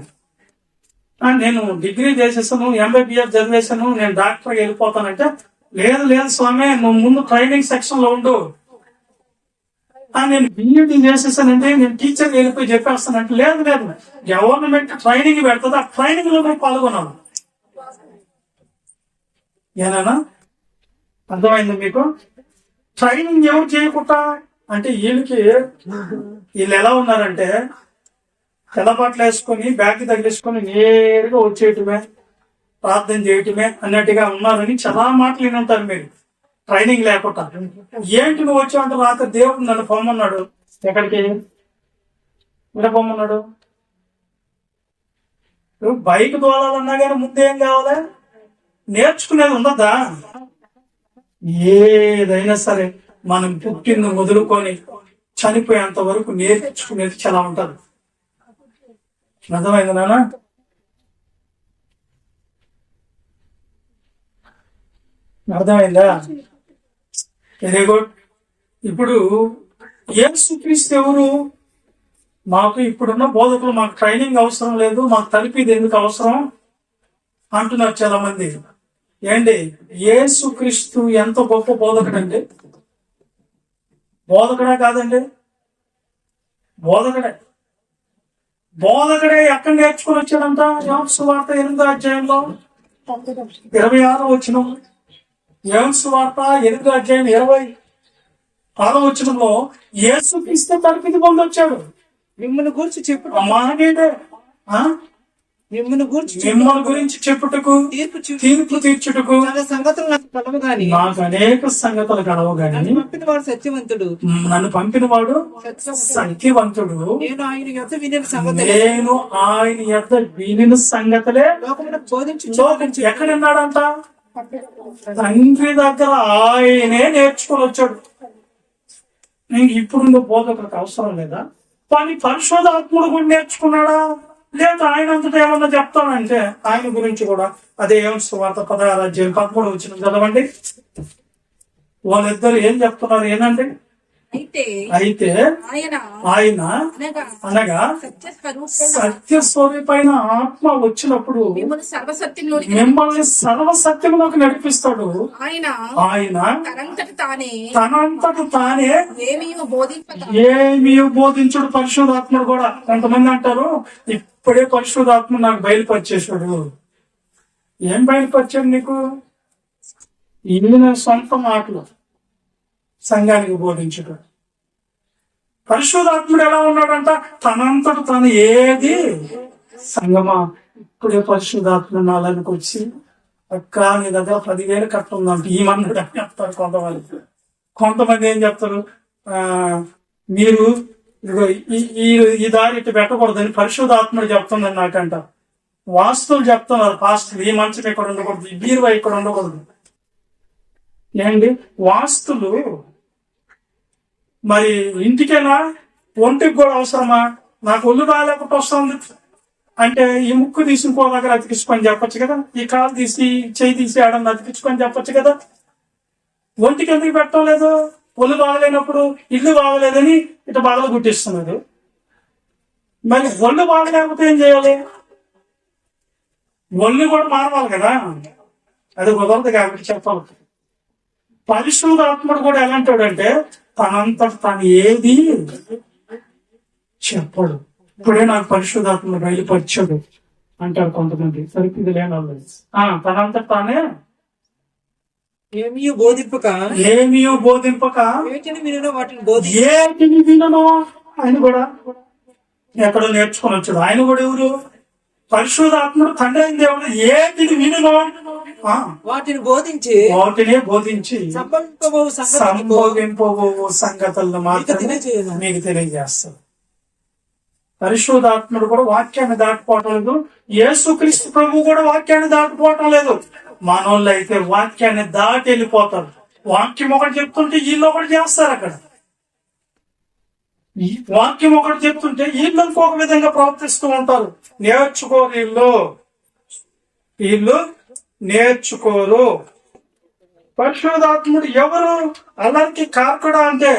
నేను డిగ్రీ చేసేసాను, ఎంబీబీఎస్ చదివేశాను, నేను డాక్టర్ వెళ్ళిపోతానంటే, లేదు స్వామి, నువ్వు ముందు ట్రైనింగ్ సెక్షన్ లో ఉండు. నేను బిఈడి చేసేసానంటే నేను టీచర్ వెళ్ళిపోయి చెప్పేస్తానంటే, లేదు గవర్నమెంట్ ట్రైనింగ్ పెడుతుంది, ఆ ట్రైనింగ్ లో నువ్వు పాల్గొనాలి. ఏనా అర్థమైంది మీకు? ట్రైనింగ్ ఎవరు చేయకుండా అంటే వీళ్ళు ఎలా ఉన్నారంటే, తెల్లబాట్లు వేసుకొని బ్యాగ్ తగిలేసుకొని నేరుగా వచ్చేయటమే, ప్రార్థన చేయటమే అన్నట్టుగా ఉన్నారని చాలా మాటలు వినుంటారు మీరు. ట్రైనింగ్ లేకుండా ఏంటి నువ్వు వచ్చావంటే, రాత్రి దేవుడు నన్ను పొమ్మన్నాడు. ఎక్కడికి పొమ్మన్నాడు? బైక్ తోలాలన్నా కానీ ముందేం కావాలా? నేర్చుకునేది ఉండదా? ఏదైనా సరే మనం పుట్టింది మొదలుకొని చనిపోయేంత వరకు నేర్చుకునేది చాలా ఉంటది. అర్థమైంది నాన్న? అర్థమైందా? Very good. ఇప్పుడు యేసుక్రీస్తు ఎవరు? మాకు ఇప్పుడున్న బోధకులు మాకు ట్రైనింగ్ అవసరం లేదు, మాకు తలిపిది ఎందుకు అవసరం అంటున్నారు చాలా మంది. ఏంటి, యేసుక్రీస్తు ఎంత గొప్ప బోధకుడు అండి? బోధకుడే కాదండి, బోధకుడే ఎక్కడ నేర్చుకుని వచ్చాడంట? యోహాను సువార్త 8వ అధ్యాయంలో 26వ వచనం. యోహాను సువార్త 8వ అధ్యాయం 26వ వచనంలో యేసుక్రీస్తు తలిపిది పొందొచ్చాడు. మిమ్మల్ని గురించి చెప్పు, మిమ్మల్ని గురించి చెప్పుటకు, తీర్పు తీర్చుటకు సంగతులు నాకు కలవు గాని, నాకు అనేక సంగతులు కలవు గాని, నన్ను పంపిన వాడు సత్యవంతుడు, నేను ఆయన యొద్ద వినిన సంగతులే లోకమునకు బోధించు. ఎక్కడున్నాడంట? తండ్రి దగ్గర ఆయనే నేర్చుకొని వచ్చాడు. ఇప్పుడు బోధకులకు అవసరం లేదా? పని పరిశోధాత్ముడు కూడా నేర్చుకున్నాడా? లేదా ఆయన అంతటా ఏమన్నా చెప్తానంటే ఆయన గురించి కూడా అదే యోహాను సువార్త 16వ అధ్యాయం 13వ వచనం చదవండి. వాళ్ళిద్దరు ఏం చెప్తున్నారు? ఏంటంటే, అయితే ఆయన అనగా సత్యస్వరూపైన ఆత్మ వచ్చినప్పుడు మిమ్మల్ని సర్వసత్యంలోకి నడిపిస్తాడు. ఆయన తనంతట తానే ఏమీ బోధించుడు. పరిశుద్ధాత్ముడు కూడా. కొంతమంది అంటారు, ఇప్పుడే పరిశుద్ధాత్మ నాకు బయలుపరిచేశాడు. ఏం బయలుపరిచాడు నీకు? ఈయన సొంత మాటలు సంఘానికి బోధించడు. పరిశుద్ధాత్ముడు ఎలా ఉన్నాడంట? తనంతట తను ఏది సంగమా, ఇప్పుడే పరిశుద్ధాత్మ నాలోకి వచ్చి, అక్క నీ దగ్గర 10,000 కట్టుందంట ఈ మన్నాడు అని చెప్తారు కొంతమంది ఏం చెప్తారు, మీరు ఈ దారి ఇటు పెట్టకూడదని పరిశుద్ధాత్ముడు చెప్తుందని నాకంట. వాస్తువులు చెప్తున్నారు పాస్టర్లు, ఈ మంచం ఇక్కడ ఉండకూడదు, ఈ బీరువా ఇక్కడ ఉండకూడదు. ఏంటి వాస్తులు? మరి ఇంటికేనా, ఒంటికి కూడా అవసరమా? నాకు ఒళ్ళు బాగాలేకుండా వస్తుంది అంటే ఈ ముక్కు తీసి ఇంకో దగ్గర అతికించుకొని చెప్పొచ్చు కదా, ఈ కాలు తీసి చేయి తీసి ఆడని అతికించుకొని చెప్పొచ్చు కదా. ఒంటికి ఎందుకు పెట్టలేదు? ఒళ్ళు బాగలేనప్పుడు ఇల్లు బాగలేదని ఇటు బాధలు గుట్టిస్తున్నది. మరి ఒళ్ళు బాగలేకపోతే ఏం చేయాలి? ఒళ్ళు కూడా మారవాలి కదా, అది కుదరదు కాబట్టి చెప్పాలి. పరిశుద్ధాత్ముడు కూడా ఎలాంటాడంటే తనంతట తాను ఏది చెప్పడు. ఇప్పుడే నాకు పరిశుద్ధాత్ముడు బయలుపరచడు అంటారు కొంతమంది. సరిగ్గా ఇది లేని వాళ్ళు తనంతట తానే ఏమీ బోధింపక వాటిని వినను. ఆయన కూడా ఎక్కడో నేర్చుకొని వచ్చాడు. ఆయన కూడా ఎవరు? పరిశుద్ధాత్ముడు తండ్రి అయిన దేవుడు. ఏటిని వినను వాటినే బోధించి సంభవింపబో సంగతులను మాత్రమే మీకు తెలియజేస్తారు. పరిశుద్ధాత్ముడు కూడా వాక్యాన్ని దాటిపోవటం లేదు. యేసుక్రీస్తు ప్రభు కూడా వాక్యాన్ని దాటిపోవటం లేదు. మనోళ్ళు అయితే వాక్యాన్ని దాటి వెళ్ళిపోతారు. వాక్యం ఒకటి చెప్తుంటే వీళ్ళు ఒకటి చేస్తారు. అక్కడ వాక్యం ఒకటి చెప్తుంటే వీళ్ళు ఇంకొక విధంగా ప్రవర్తిస్తూ ఉంటారు. వీళ్ళు నేర్చుకోరు. పరిశుద్ధాత్ముడు ఎవరు? అల్లరికి కారకుడా అంటే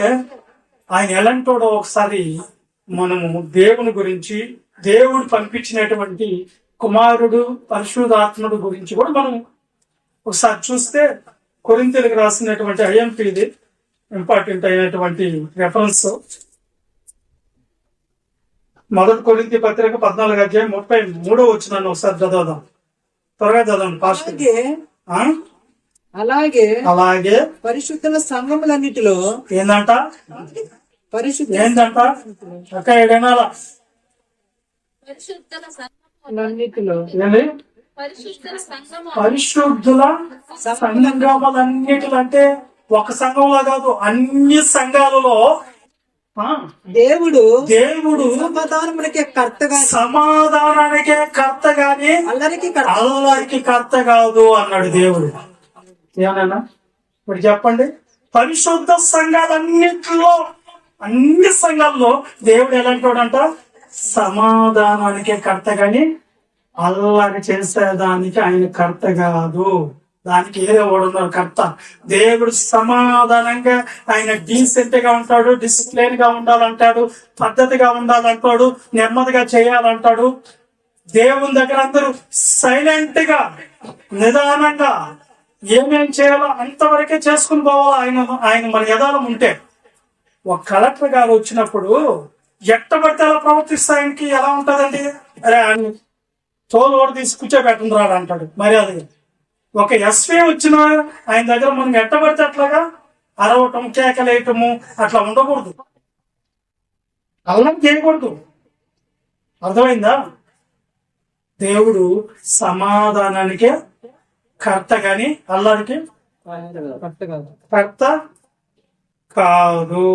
ఆయన ఎలాంటోడో ఒకసారి మనము దేవుని గురించి, దేవుడు పంపించినటువంటి కుమారుడు పరిశుద్ధాత్ముడు గురించి కూడా మనం ఒకసారి చూస్తే, కొరింథీయులకు రాసినటువంటి ఐఎంపీది ఇంపార్టెంట్ అయినటువంటి రెఫరెన్స్ 1 కొరింథీ పత్రిక 14:33 ఒకసారి చదవదాం. త్వరగా చదవండి ఫాస్ట్. అలాగే పరిశుద్ధుల సంఘములన్నిటిలో ఏందంట అక్క ఏడనాల పరిశుద్ధుల సంఘములన్నిటిలో అంటే ఒక సంఘంలో కాదు, అన్ని సంఘాలలో దేవుడు సమాధానానికే కర్త గాని అల్లరికి కర్త కాదు అన్నాడు దేవుడు. ఏమన్నా ఇప్పుడు చెప్పండి. పరిశుద్ధ సంఘాలన్నింటిలో, అన్ని సంఘాల్లో దేవుడు ఎలాంటోడంట? సమాధానానికే కర్త గాని అల్లరి చేసేదానికి ఆయన కర్త కాదు. దానికి ఏదో వాడున్నారు కర్త. దేవుడు సమాధానంగా, ఆయన డీసెంట్ గా ఉంటాడు, డిసిప్లిన్ గా ఉండాలంటాడు, పద్ధతిగా ఉండాలంటాడు, నెమ్మదిగా చేయాలంటాడు. దేవుని దగ్గర అందరూ సైలెంట్ గా నిదానంగా ఏమేం చేయాలో అంతవరకే చేసుకుని పోవాలి. ఆయన మన యథాలం ఉంటే. ఒక కలెక్టర్ గారు వచ్చినప్పుడు ఎట్టబడితే అలా ప్రవర్తిస్తే ఆయనకి ఎలా ఉంటదండి? అరే ఆయన తోలు ఓడి తీసి కూర్చోబెట్టండి రాడు అంటాడు మర్యాదగా. ఒక ఎస్వీ వచ్చిన ఆయన దగ్గర మనం ఎట్టబడితే అట్లాగా అరవటం, కేకలేయటము అట్లా ఉండకూడదు, అల్లం చేయకూడదు. అర్థమైందా? దేవుడు సమాధానానికే కర్త గాని అల్లరికి కర్త కాదు.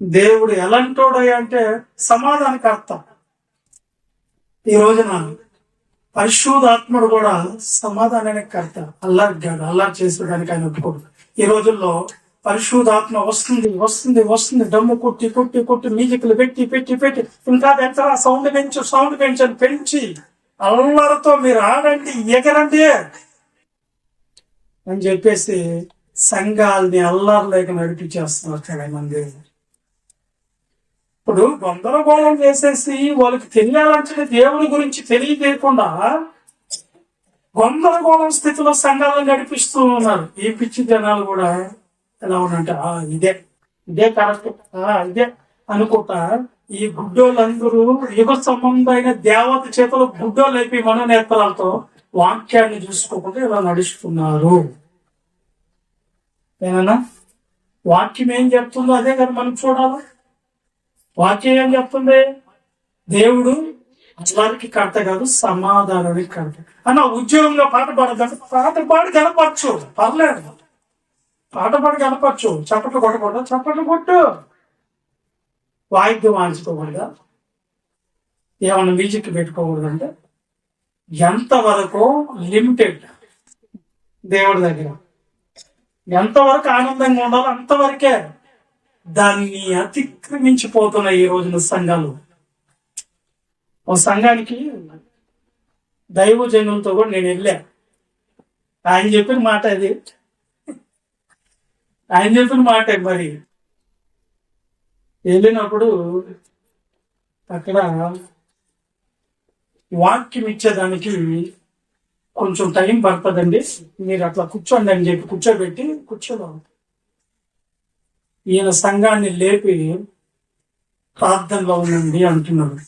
దేవుడు ఎలాంటోడయ్యా అంటే సమాధానకర్త. ఈ రోజున పరిశుద్ధాత్ముడు కూడా సమాధానానికి కర్త, అల్లరి కాదు. అల్లరి చేసేదానికి ఆయన ఒప్పుకోడు. ఈ రోజుల్లో పరిశుద్ధాత్మ వస్తుంది డమ్ము కొట్టి మ్యూజిక్లు పెట్టి ఇంకా ఎంత సౌండ్ పెంచి అల్లరితో మీరు ఆడండి, ఎగరండి అని చెప్పేసి సంఘాలని అల్లర్లేక నడిపించేస్తున్నారు చాలా మంది. ఇప్పుడు గందరగోళం చేసేసి వాళ్ళకి తెలియాలంటే దేవుని గురించి తెలియజేయకుండా గందరగోళం స్థితిలో సంఘాలను నడిపిస్తూ ఉన్నారు. ఈ పిచ్చి జనాలు కూడా ఎలా ఉన్నంటే ఇదే కరెక్ట్, ఇదే అనుకుంటా ఈ గుడ్డోళ్ళందరూ యుగ సంబంధమైన దేవత చేతులు గుడ్డోళ్ళు అయిపోయి మనోనేత్రాలతో వాక్యాన్ని చూసుకోకుండా ఇలా నడుస్తున్నారు. ఏమన్నా వాక్యం ఏం చెప్తుందో అదే కదా మనం చూడాలి. వాక్యం ఏం చెప్తుంది? దేవుడు అల్లరికి కర్త కాదు, సమాధానానికి కర్త. అన్న ఉద్యోగంలో పాట పాడదంటే పాట పాడి కనపరచు, పర్లేదు, పాట పాడి కనపరచు. చప్పట్లు కొట్టకూడదా? చప్పట్లు కొట్టు. వాయిద్యం వాయించుకోకూడదా? ఏమన్నా మ్యూజిక్ పెట్టుకోకూడదంటే ఎంతవరకు లిమిటెడ్ దేవుడి దగ్గర ఎంతవరకు ఆనందంగా ఉండాలో అంతవరకే. దాన్ని అతిక్రమించిపోతున్నాయి ఈ రోజున సంఘాలు. ఒక సంఘానికి దైవజనులతో కూడా నేను వెళ్ళా. ఆయన చెప్పిన మాట అది, ఆయన చెప్పిన మాట. మరి వెళ్ళినప్పుడు అక్కడ వాక్యం ఇచ్చేదానికి కొంచెం టైం పడుతుందండి, మీరు అట్లా కూర్చోండి అని చెప్పి కూర్చోబెట్టి కూర్చోదాం. ఈయన సంఘాన్ని లేపి ప్రార్థనలో ఉండండి అంటున్నాడు.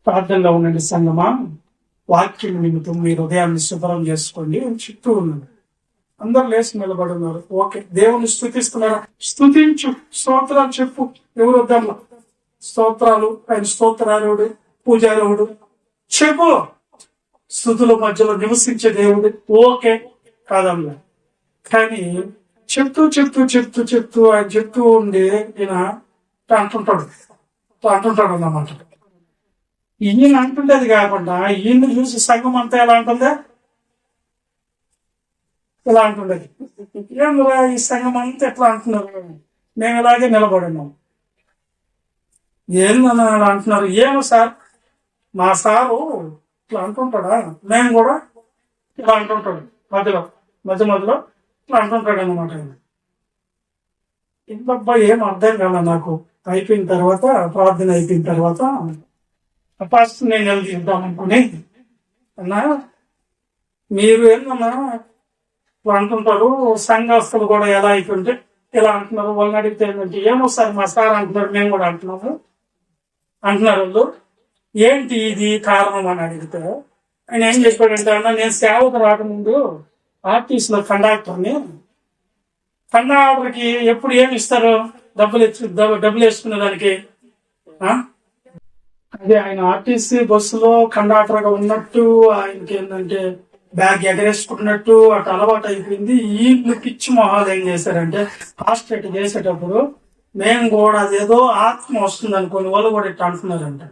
ప్రార్థనలో ఉండండి సంఘమా, వాక్యం నిమిత్తం మీ హృదయాన్ని శుభ్రం చేసుకోండి అని చెప్తూ ఉన్నాడు. అందరు లేచి నిలబడి ఉన్నారు. ఓకే, దేవుని స్తుతిస్తున్నారా? స్తుతించు, స్తోత్రాలు చెప్పు. ఎవరు వద్దమ్మా స్తోత్రాలు, ఆయన స్తోత్రాలుడు, పూజారుడు చెప్పు. స్తుతుల మధ్యలో నివసించే దేవుడు ఓకే కాదమ్మా. కానీ చెప్తూ చెప్తూ చెప్తూ చెప్తూ ఆయన చెప్తూ ఉండి ఈయన అంటుంటాడు అన్నమాట. ఈయన అంటుండేది కాకుండా ఈయన్ని చూసి సంఘం అంతా ఎలా అంటుందా, ఇలా అంటుండేది. ఏమరా ఈ సంఘం అంతా ఎట్లా అంటున్నారు, మేము ఇలాగే నిలబడినాం. ఏందన్నా అలా అంటున్నారు? ఏమో సార్, మా సారు ఇట్లా అంటుంటాడా, మేము కూడా ఇలా అంటుంటాడు. మధ్యలో ఇట్లా అంటుంటాడు అన్నమాట. ఇంతబ్బా ఏం అర్థం కాల నాకు. అయిపోయిన తర్వాత, ప్రార్థన అయిపోయిన తర్వాత ఫస్ట్ నేను నిలదీద్దాం అనుకుని, అన్నా మీరు ఏందన్నా ఇట్లా అంటుంటారు, సంఘస్థులు కూడా ఎలా అయిపోయింటే ఇలా అంటున్నారు. వాళ్ళని అడిగితే ఏంటంటే ఏమో సార్ మా సార్ అంటున్నారు, మేము కూడా అంటున్నారు వాళ్ళు. ఏంటి ఇది కారణం అని అడిగితే ఆయన ఏం చెప్పాడంటే, అన్న నేను సేవకు రాకముందు ఆర్టీసీలో కండక్టర్ని. కండక్టర్కి ఎప్పుడు ఏమి ఇస్తారు, డబ్బులు వేసుకునే దానికి. అదే ఆయన ఆర్టీసీ బస్సులో కండక్టర్ గా ఉన్నట్టు ఆయనకి ఏంటంటే బ్యాగ్ ఎగరేసుకున్నట్టు అటు అలవాటు అయిపోయింది. వీళ్ళు పిచ్చి మొహాలు ఏం చేశారంటే, హాస్టేట్ చేసేటప్పుడు మేము కూడా అదేదో ఆత్మ వస్తుంది అనుకోని వాళ్ళు కూడా ఇట్లా అంటున్నారంట.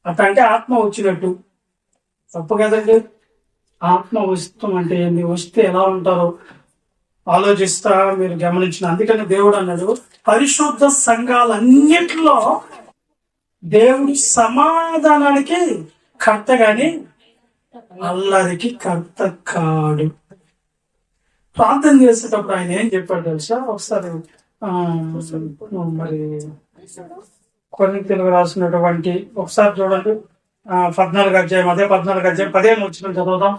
అట్లంటే ఆత్మ వచ్చినట్టు తప్పు కదండి. ఆత్మ వస్తాం అంటే ఏంది, వస్తే ఎలా ఉంటారో ఆలోచిస్తా మీరు గమనించిన. అందుకని దేవుడు అన్నాడు, పరిశుద్ధ సంఘాలన్నింటిలో దేవుడి సమాధానానికి కర్త గాని అల్లరికి కర్త కాడు. ప్రార్థన చేసేటప్పుడు ఆయన ఏం చెప్పాడు తెలుసా? ఒకసారి మరి కొరింథీయులకు రాసినటువంటి ఒకసారి చూడండి, 14వ అధ్యాయం, అదే 14వ అధ్యాయం 15 వచ్చిన చదువుదాం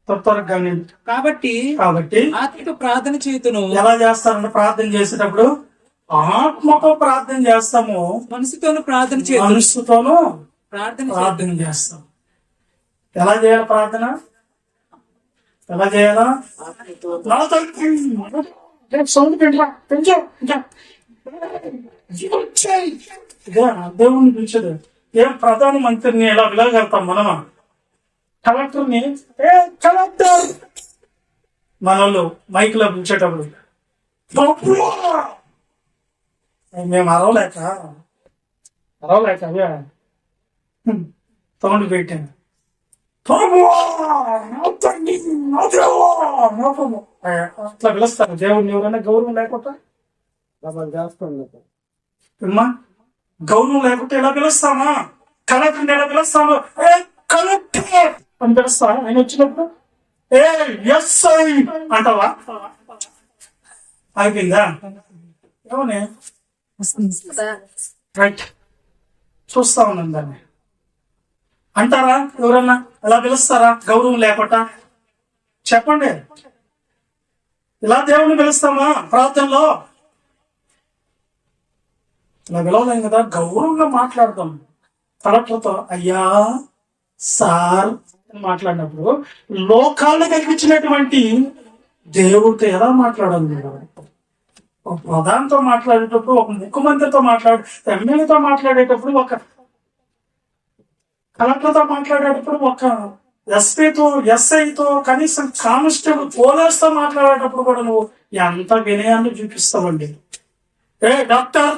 త్వరగా. కాబట్టి ఆత్మతో ప్రార్థన చేతును. ఎలా చేస్తారంటే ప్రార్థన చేసేటప్పుడు ఆత్మతో ప్రార్థన చేస్తాము, మనసుతోను ప్రార్థన చేస్తాము, మనసుతోను ప్రార్థన చేస్తాం. ఎలా చేయాలి ప్రార్థన? ఎలా చేయాలా? దేవుణ్ణి పిలిచదు. ఏం ప్రధాన మంత్రిని ఎలా పిలవగలుగుతాం మనమా? కలెక్టర్ని ఏ కలెక్టర్ మనోళ్ళు మైక్ లో పిలిచేటప్పుడు మేము అరవలేక తోండి పెట్టాను. అట్లా పిలుస్తారు దేవుడిని. ఎవరైనా గౌరవం లేకుండా గౌరవం లేకుంటే ఎలా పిలుస్తామా? కలెక్టర్ని ఎలా పిలుస్తాము? ఏ కలెక్టర్ అని పిలుస్తా. ఆయన వచ్చినప్పుడు ఏ ఎస్ఐ అంటావా? అయిపోయిందా? ఏమని రైట్ చూస్తా ఉన్నాను దాన్ని అంటారా? ఎవరన్నా ఎలా పిలుస్తారా గౌరవం లేకుండా? చెప్పండి. ఇలా దేవుని పిలుస్తామా ప్రార్థనలో? ఇలా పిలవలేం కదా. గౌరవంగా మాట్లాడతాం. కలెక్టర్తో అయ్యా సార్ అని మాట్లాడినప్పుడు లోకాలను కల్పించినటువంటి దేవుడితో ఎలా మాట్లాడాలి? ఒక ప్రధానితో మాట్లాడేటప్పుడు, ఒక ముఖ్యమంత్రితో ఎమ్మెల్యేతో మాట్లాడేటప్పుడు, ఒక కలెక్టర్తో మాట్లాడేటప్పుడు, ఒక ఎస్ఐతో కనీసం కానిస్టేబుల్ పోలీసుతో మాట్లాడేటప్పుడు కూడా నువ్వు ఎంత వినయాన్ని చూపిస్తావండి. ఏ డాక్టర్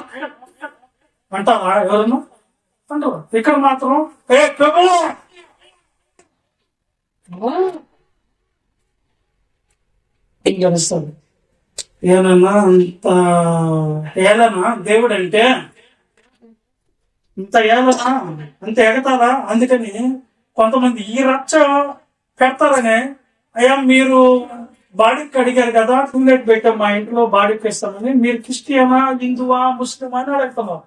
అంటావా? ఎవరన్నా అంటారు. ఇక్కడ మాత్రం ఏ ప్రభు గెలుస్తాడు. ఏమన్నా అంత ఏలనా దేవుడు అంటే? ఇంత ఏలనా, అంత ఎగతాలా? అందుకని కొంతమంది ఈ రచ్చ పెడతారనే, అయ్యా మీరు బాడీకి అడిగారు కదా, టూలెట్ పెట్టాం మా ఇంట్లో బాడీకి ఇస్తామని, మీరు క్రిస్టియనా, హిందువా, ముస్లిమా అని అడుగుతున్నావు.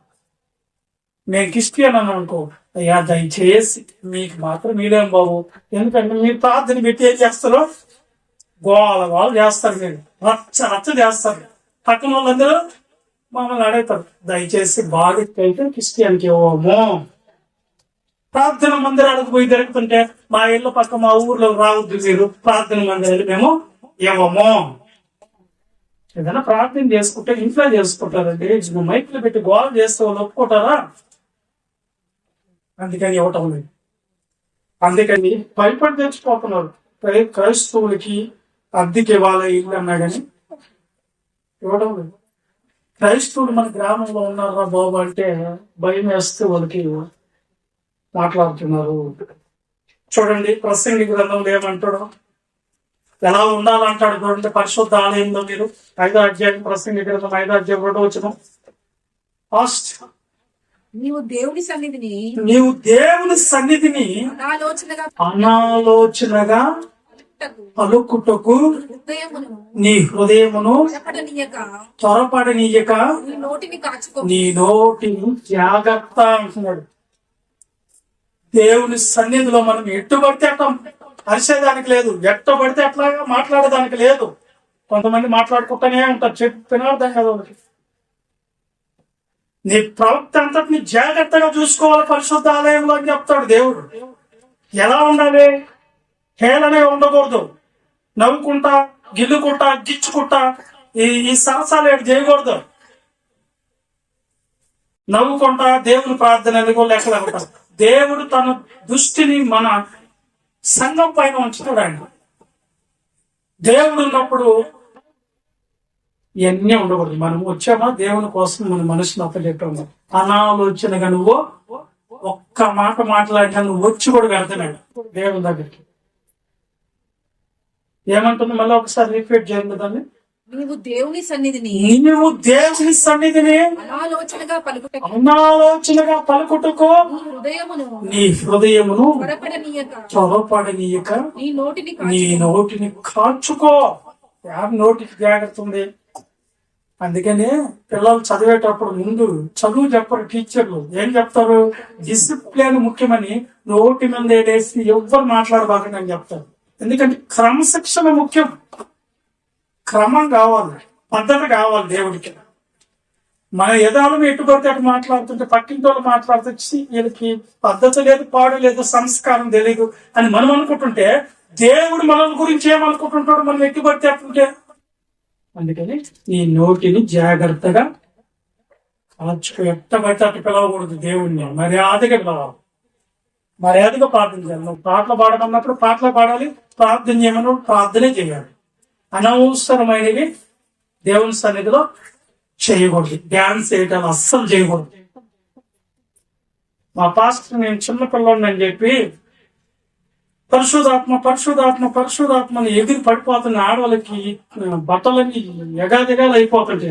నేను క్రిస్టియన్ అని అనుకో, అయ్యా దయచేసి మీకు మాత్రం మీరేం బాబు, ఎందుకంటే మీరు ప్రార్థన పెట్టి ఏం చేస్తారు, గోల చేస్తారు, మీరు రచ్చ చేస్తారు. పక్కన వాళ్ళందరూ మమ్మల్ని అడుగుతారు, దయచేసి బాడీకి అయితే క్రిస్టియన్కి ఇవ్వము. ప్రార్థన మందిరాలకు పోయి జరుగుతుంటే మా ఇళ్ళ పక్క మా ఊర్లో రావద్దు, మీరు ప్రార్థన మందిరాలు మేము ఇవ్వము. ఏదైనా ప్రార్థన చేసుకుంటే ఇంట్లో చేసుకుంటారండి, మైకులు పెట్టి గోల చేస్తే వాళ్ళు ఒప్పుకుంటారా? అందుకని ఇవ్వటం లేదు. అందుకని భయపడి తెచ్చిపోతున్నారు. క్రైస్తవులకి అద్దెకి ఇవ్వాలి ఇల్లు అన్నా కానీ ఇవ్వడం లేదు. క్రైస్తవులు మన గ్రామంలో ఉన్నారా బాబు అంటే భయం వేస్తే వాళ్ళకి మాట్లాడుతున్నారు. చూడండి ప్రసంగి గ్రంథంలో ఏమంటాడు, ఎలా ఉండాలంటాడు చూడండి. పరిశుద్ధ ఆలయంలో మీరు 5వ అధ్యాయం, ప్రసంగి గ్రంథం 5వ అధ్యాయం 2వ వచనం. ఫస్ట్, నీవు దేవుని సన్నిధిని అనాలోచనగా పలుకుటకు నీ హృదయమును త్వరపడనీయక నీ నోటిని జాగ్రత్త అంటున్నాడు. దేవుని సన్నిధిలో మనం ఎట్టు పడితే అట్లా అరిసేదానికి లేదు, ఎట్ట పడితే అట్లాగా మాట్లాడేదానికి లేదు. కొంతమంది మాట్లాడుకుంటూనే ఉంటారు, చెప్పిన అర్థం కదా వాళ్ళకి. నీ ప్రవక్త అంతటిని జాగ్రత్తగా చూసుకోవాలి పరిశుద్ధ ఆలయంలో అని చెప్తాడు దేవుడు. ఎలా ఉండాలి? హేళనే ఉండకూడదు, నవ్వుకుంటా గిల్లుకుంటా గిచ్చుకుంటా ఈ సరసాలు ఏడు చేయకూడదు. నవ్వుకుంటా దేవుని ప్రార్థన లెక్కలేకుండా దేవుడు తన దృష్టిని మన సంఘం పైన ఉంచుతాడు. ఆయన దేవుడు ఉన్నప్పుడు ఇవన్నీ ఉండకూడదు. మనం వచ్చామా దేవుని కోసం మన మనసుని అప్పచెప్పాము. అనాలోచనగా నువ్వు ఒక్క మాట మాట్లాడినా నువ్వు వచ్చి కూడా వెళ్తున్నాడు దేవుని దగ్గరికి. ఏమంటుంది మళ్ళీ ఒకసారి రిపీట్ చేయండి దాన్ని. నీవు దేవుని సన్నిధిని అనాలోచనగా పలుకుటకు నీ హృదయమును త్వరపడనీయక నీ నోటిని కాచుకో. నోటికి జాగ్రత్త ఉంది. అందుకని పిల్లలు చదివేటప్పుడు ముందు చదువు చెప్పరు టీచర్లు. ఏం చెప్తారు? డిసిప్లిన్ ముఖ్యమని నోటి మీద వేసి ఎవ్వరు మాట్లాడబాకండి అని చెప్తారు. ఎందుకంటే క్రమశిక్షణ ముఖ్యం. క్రమం కావాలి, పద్ధతి కావాలి దేవుడికి. మన ఎదాలను ఎట్టుబడితే అటు మాట్లాడుతుంటే పక్కింటి వాళ్ళు మాట్లాడుతూ వీళ్ళకి పద్ధతి లేదు, పాడు లేదు, సంస్కారం తెలియదు అని మనం అనుకుంటుంటే దేవుడు మన గురించి ఏమనుకుంటుంటాడు మనం ఎట్టుబడితే అట్టుంటే. అందుకని నీ నోటిని జాగ్రత్తగా కాచుకో. ఎట్టబడితే అటు పిలవకూడదు దేవుడిని, మర్యాదగా పిలవాలి, మర్యాదగా ప్రార్థన చేయాలి. నువ్వు పాటలు పాడమన్నప్పుడు పాటలు పాడాలి, ప్రార్థన చేయమన్నప్పుడు ప్రార్థనే చేయాలి. అనవసరమైనవి దేవుని సన్నిధిలో చేయకూడదు. డ్యాన్స్ చేయటాలు అస్సలు చేయకూడదు. మా పాస్టర్ నేను చిన్నపిల్లని అని చెప్పి పరిశుధాత్మని ఎగిరి పడిపోతున్న ఆడవాళ్ళకి బట్టలన్నీ ఎగాదిగాలు అయిపోతుంటే,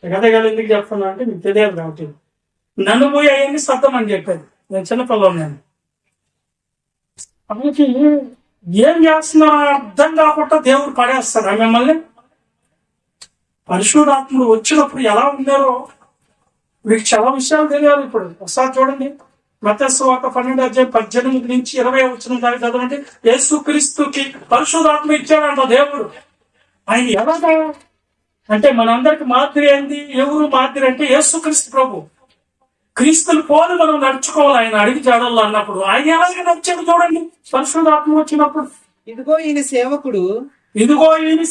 ఎగాదిగాలు ఎందుకు చెప్తున్నా అంటే మీకు తెలియదు కాబట్టి, నన్ను పోయి అవన్నీ సర్దం అని చెప్పారు. నేను చిన్నపిల్లని అప్పటికి ఏం చేస్తున్నారో అర్థం కాకుండా దేవుడు పడేస్తారా మిమ్మల్ని? పరిశుద్ధాత్ముడు వచ్చినప్పుడు ఎలా ఉన్నారో మీకు చాలా విషయాలు తెలియాలి. ఇప్పుడు ఒకసారి చూడండి, మత్తయి సువార్త 12:18 నుంచి 20 వచనం దాకా చదవండి. యేసు క్రీస్తుకి పరిశుద్ధాత్మ ఇచ్చాడంట దేవుడు. ఆయన ఎలాగా అంటే మనందరికి మాదిరి ఏంది? ఎవరు మాదిరి అంటే యేసు క్రీస్తు ప్రభు. క్రీస్తుని పోలి మనం నడుచుకోవాలి. ఆయన అడిగి జాడల్లో అన్నప్పుడు ఆయన ఎలాగే నడిచాడు చూడండి. పరిశుద్ధాత్మ వచ్చినప్పుడు ఇదిగో ఈయన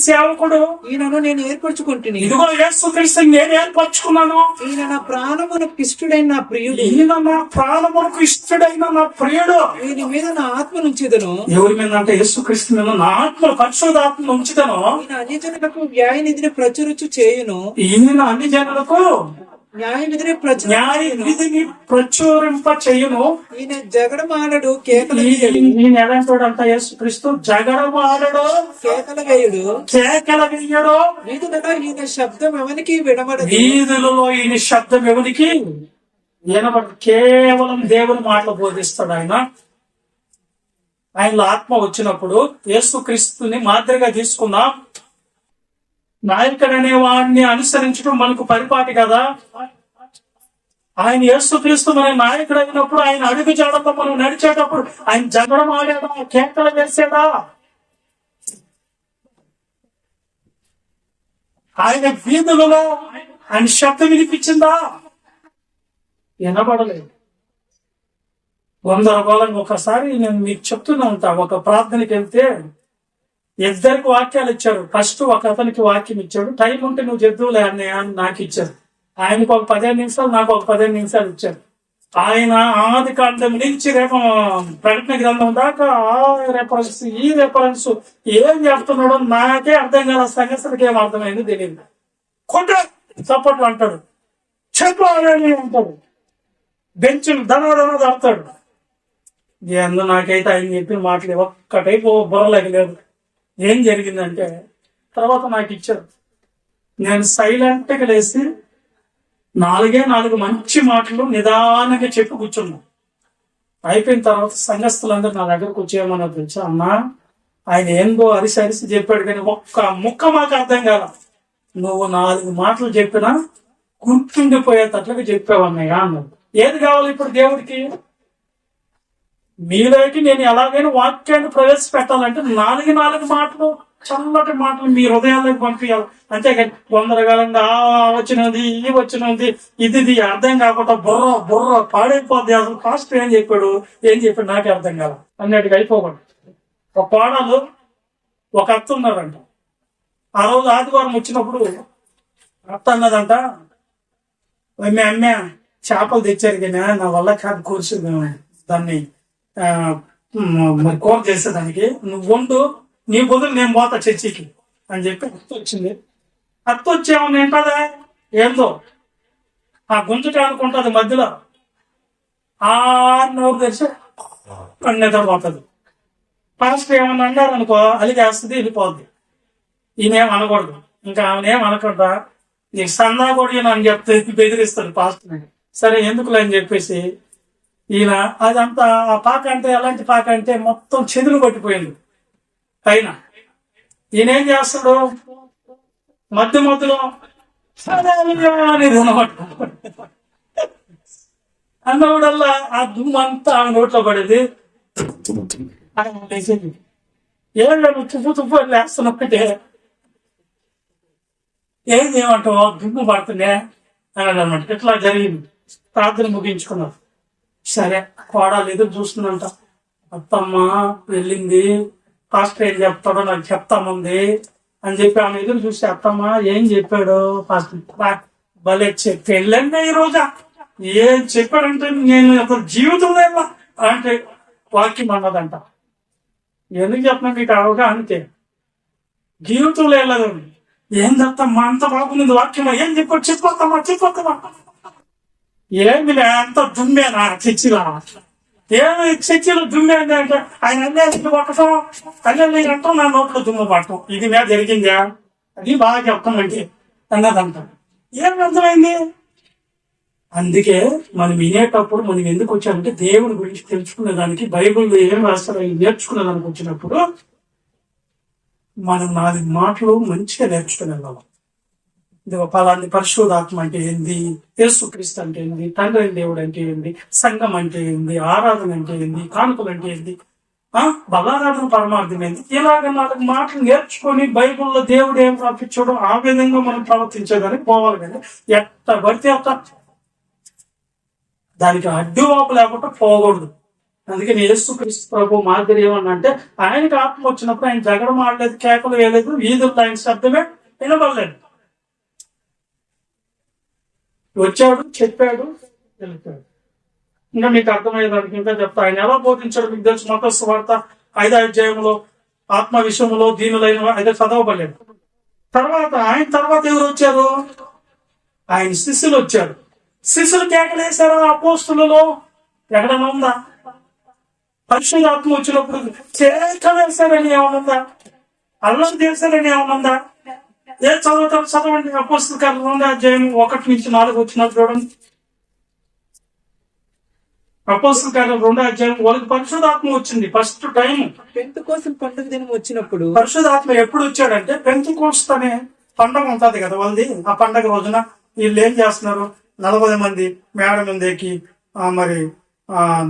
సేవకుడు, ఈయనను నేను ఏర్పరచుకుంటున్నాను. ఇదిగో యేసు క్రీస్తు నేను ఏర్పరచుకున్నాను. ఈయన నా ప్రాణమునకు ఇష్టడైన నా ప్రియుడు. ఈయన నా ప్రాణమునకు ఇష్టడైన నా ప్రియుడు. ఈయన మీద నా ఆత్మ ఉంచుదను. ఎవరి మీద అంటే యేసు క్రీస్తు మీద నా ఆత్మ, పరిశుద్ధాత్మ ఉంచుదను. ఈయన అన్ని జనులకు న్యాయ నిధిని ప్రచురించు చేయును. ఈయన అన్ని జనులకు న్యాయ విధిని ప్రచురింప చేయును. ఈయన జగడమాడడు, కేకలు నేను ఎలాంటోడంట యేసు క్రీస్తు జగడమాడడు, కేకల వేయడు. వీధులలో ఈయన శబ్దం ఎవరికి వినబడదు. వీధులలో ఈయన శబ్దం ఎవరికి వినబడదు. కేవలం దేవుని మాటలు బోధిస్తాడు ఆయన. ఆయనలో ఆత్మ వచ్చినప్పుడు యేసు క్రీస్తుని మాదిరిగా తీసుకున్నాం. నాయకుడు అనే వాడిని అనుసరించడం మనకు పరిపాటి కదా. ఆయన యేసుక్రీస్తు మన నాయకుడు అయినప్పుడు ఆయన అడుగు జాడతో మనం నడిచేటప్పుడు ఆయన జగడం ఆడాడా, కేకలు వేసాడా? ఆయన వీధులలో ఆయన శబ్దం వినిపించిందా? వినపడలేదు. గందరగోళంగా. ఒకసారి నేను మీకు చెప్తూనే ఉంటా, ఒక ప్రార్థనకి వెళ్తే ఇద్దరికి వాక్యాలు ఇచ్చారు. ఫస్ట్ ఒక అతనికి వాక్యం ఇచ్చాడు, టైం ఉంటే నువ్వు చెప్దువులే అన్నయ్య అని నాకు ఇచ్చారు. ఆయనకు ఒక 15 నిమిషాలు, నాకు ఒక 15 నిమిషాలు ఇచ్చారు. ఆయన ఆది కాండం నుంచి ప్రకటన గ్రంథం దాకా ఆ రెఫరెన్స్ ఈ రెఫరెన్స్ ఏం చెప్తున్నాడో నాకే అర్థం కాల. సంగతులకి ఏం అర్థమైంది తెలియదు. కొట్ట చప్పట్లు అంటాడు, చెప్పు అని అంటాడు, బెంచులు ధనధన దాడతాడు. ఎందు నాకైతే ఆయన చెప్పిన మాటలు ఒక్కటైపు బుర్రలేక లేదు. ఏం జరిగిందంటే తర్వాత నాకు ఇచ్చారు. నేను సైలెంట్గా లేచి 4 మంచి మాటలు నిదానంగా చెప్పి కూర్చున్నా. అయిపోయిన తర్వాత సంఘస్థులందరూ నా దగ్గరకు వచ్చేయమన్నారు. తెలుసా అన్నా, ఆయన ఏందో అరిసి చెప్పాడు కానీ ఒక్క ముక్క మాకు అర్థం కాల. నువ్వు 4 మాటలు చెప్పినా గుర్తుండిపోయేటట్లుగా చెప్పావన్నయ్య అన్నాడు. ఏది కావాలి ఇప్పుడు దేవుడికి? మీలోకి నేను ఎలాగైనా వాక్యాన్ని ప్రవేశపెట్టాలంటే 4 మాటలు, చల్లటి మాటలు మీ హృదయాల్లోకి పంపించాలి. అంతేకాని తొందరగాలంగా వచ్చినది ఈ వచ్చినది ఇది అర్థం కాకుండా బుర్ర పాడైపోద్ది. అసలు ఫాస్ట్ ఏం చెప్పాడు నాకే అర్థం కాల అన్నట్టుగా అయిపోకూడదు. ఒక కోడలు ఒక అత్త ఉన్నారంట. ఆ రోజు ఆదివారం వచ్చినప్పుడు అత్త అన్నదంట, అమ్మ చేపలు తెచ్చారు కానీ నా వల్ల కాదు కూర్చు దాన్ని మరి కూర చేసేదానికి, నువ్వు వండు, నీ బదులు నేను పోతా చర్చికి అని చెప్పి అత్త వచ్చింది. అత్త వచ్చేమన్నా ఏంటదా ఏందో ఆ గుంజుట అనుకుంటుంది మధ్యలో ఆ నోరు తెరిచి నిద్రపోతుంది. పాస్టర్ ఏమన్నా అన్నారు అనుకో, అలిగేస్తుంది, వెళ్ళిపోద్ది. ఈయనేం అనకూడదు. ఇంకా ఆమెనేం అనకుండా నీకు సందా కూడా అని చెప్తే బెదిరిస్తాడు పాస్టర్. సరే ఎందుకులే అని చెప్పేసి ఈయన అదంతా ఆ పాక అంటే ఎలాంటి పాక అంటే మొత్తం చెదులు పట్టిపోయింది పైన. ఈయన ఏం చేస్తాడు, మధ్యలో అనేది అన్నప్పుడల్లా ఆ దుమ్ము అంతా ఆమె నోట్లో పడేది. ఏం నువ్వు తుప్పు అని లేస్తున్నట్టే ఏం చేయమంటావు, దుమ్ము పడుతుందే అని అనమాట. ఇట్లా జరిగింది. ప్రార్థన ముగించుకున్నారు. సరే కోడలు ఎదురు చూస్తుందంట. అత్తమ్మ వెళ్ళింది, పాస్టర్ ఏం చెప్తాడో నాకు చెప్తాముంది అని చెప్పి ఆమె ఎదురు చూసి, అత్తమ్మ ఏం చెప్పాడు పాస్టర్? భలే పెళ్ళండి ఈ రోజా ఏం చెప్పాడంటే నేను అసలు జీవితంలో అంటే వాక్యం అన్నదంట. ఎందుకు చెప్తున్నా మీకు అవగాహనకే, జీవితంలో వెళ్ళదు. ఏం చెప్తామ్మా అంత బాగుంది వాక్యం, ఏం చెప్పాడు చెప్పొస్తామా ఏమి అంత దుమ్మేనా చర్చిలో? ఏమి చర్చిలో దుమ్మేంది అంటే ఆయన అన్నీ పట్టడం అన్నీ అంటాం, నా నోట్లో దుమ్ము పట్టడం. ఇది మీద జరిగిందా? అది బాగా చెప్తామంటే అన్నదంట. ఏం అర్థమైంది? అందుకే మనం వినేటప్పుడు మనం ఎందుకు వచ్చామంటే దేవుని గురించి తెలుసుకునే దానికి, బైబిల్లో ఏం రాస్తారో నేర్చుకునే దానికి వచ్చినప్పుడు మనం 4 మాటలు మంచిగా నేర్చుకుని వెళ్ళాలి. ఇది పలాంటి పరిశుద్ధాత్మ అంటే ఏంది, యేసుక్రీస్తు అంటే ఏంది, తండ్రి దేవుడు అంటే ఏంది, సంఘం అంటే ఏంది, ఆరాధన అంటే ఏంది, కానుకలు అంటే ఏంది, బలారాధన పరమార్థం ఏంది, ఇలాగ 4 మాటలు నేర్చుకొని బైబిల్లో దేవుడు ఏం రాపించాడో ఆ విధంగా మనం ప్రవర్తించేదానికి పోవాలి. కానీ ఎట్ట పడితే అట్ట దానికి అడ్డువాపు లేకుండా పోకూడదు. అందుకని యేసుక్రీస్తు ప్రభు మాదిరి ఏమన్నంటే ఆయనకి ఆత్మ వచ్చినప్పుడు ఆయన జగడం ఆడలేదు, కేకలు వేయలేదు, వీధుల్లో ఆయన శబ్దమే వినబడలేదు. వచ్చాడు, చెప్పాడు, వెళ్ళిపోయాడు. ఇంకా మీకు అర్థమయ్యేదానికి ఇంకా చెప్తా. ఆయన ఎలా బోధించాడు మీకు తెలుసు. మత్తయి సువార్త 5వ అధ్యాయంలో ఆత్మ విషయంలో దీనులైన అయితే చదవబడలేదు. ఆయన తర్వాత ఎవరు వచ్చారు? ఆయన శిష్యులు వచ్చారు. శిష్యులు కేకలేశారు. అపోస్తులలో ఎక్కడైనా ఉందా? పరిశుద్ధాత్మ వచ్చినప్పుడు కేక వేశారని ఏమనుందా? అల్లం చేశారని ఏమనుందా? ఏ చదవండి. అపోస్తల కార్యాలు 2వ అధ్యాయం 1 నుంచి 4 వచ్చినప్పుడు చూడండి. అపోస్తల కార్యాలు 2వ అధ్యాయం వాళ్ళకి పరిశుద్ధాత్మ వచ్చింది ఫస్ట్ టైం. పెంతెకోస్తు పండుగ దినం వచ్చినప్పుడు పరిశుద్ధాత్మ ఎప్పుడు వచ్చాడంటే పెంతెకోస్తు అనే పండుగ ఉంటది కదా వాళ్ళది. ఆ పండుగ రోజున వీళ్ళు ఏం చేస్తున్నారు, 40 మంది మేడ మీద ఎక్కి మరి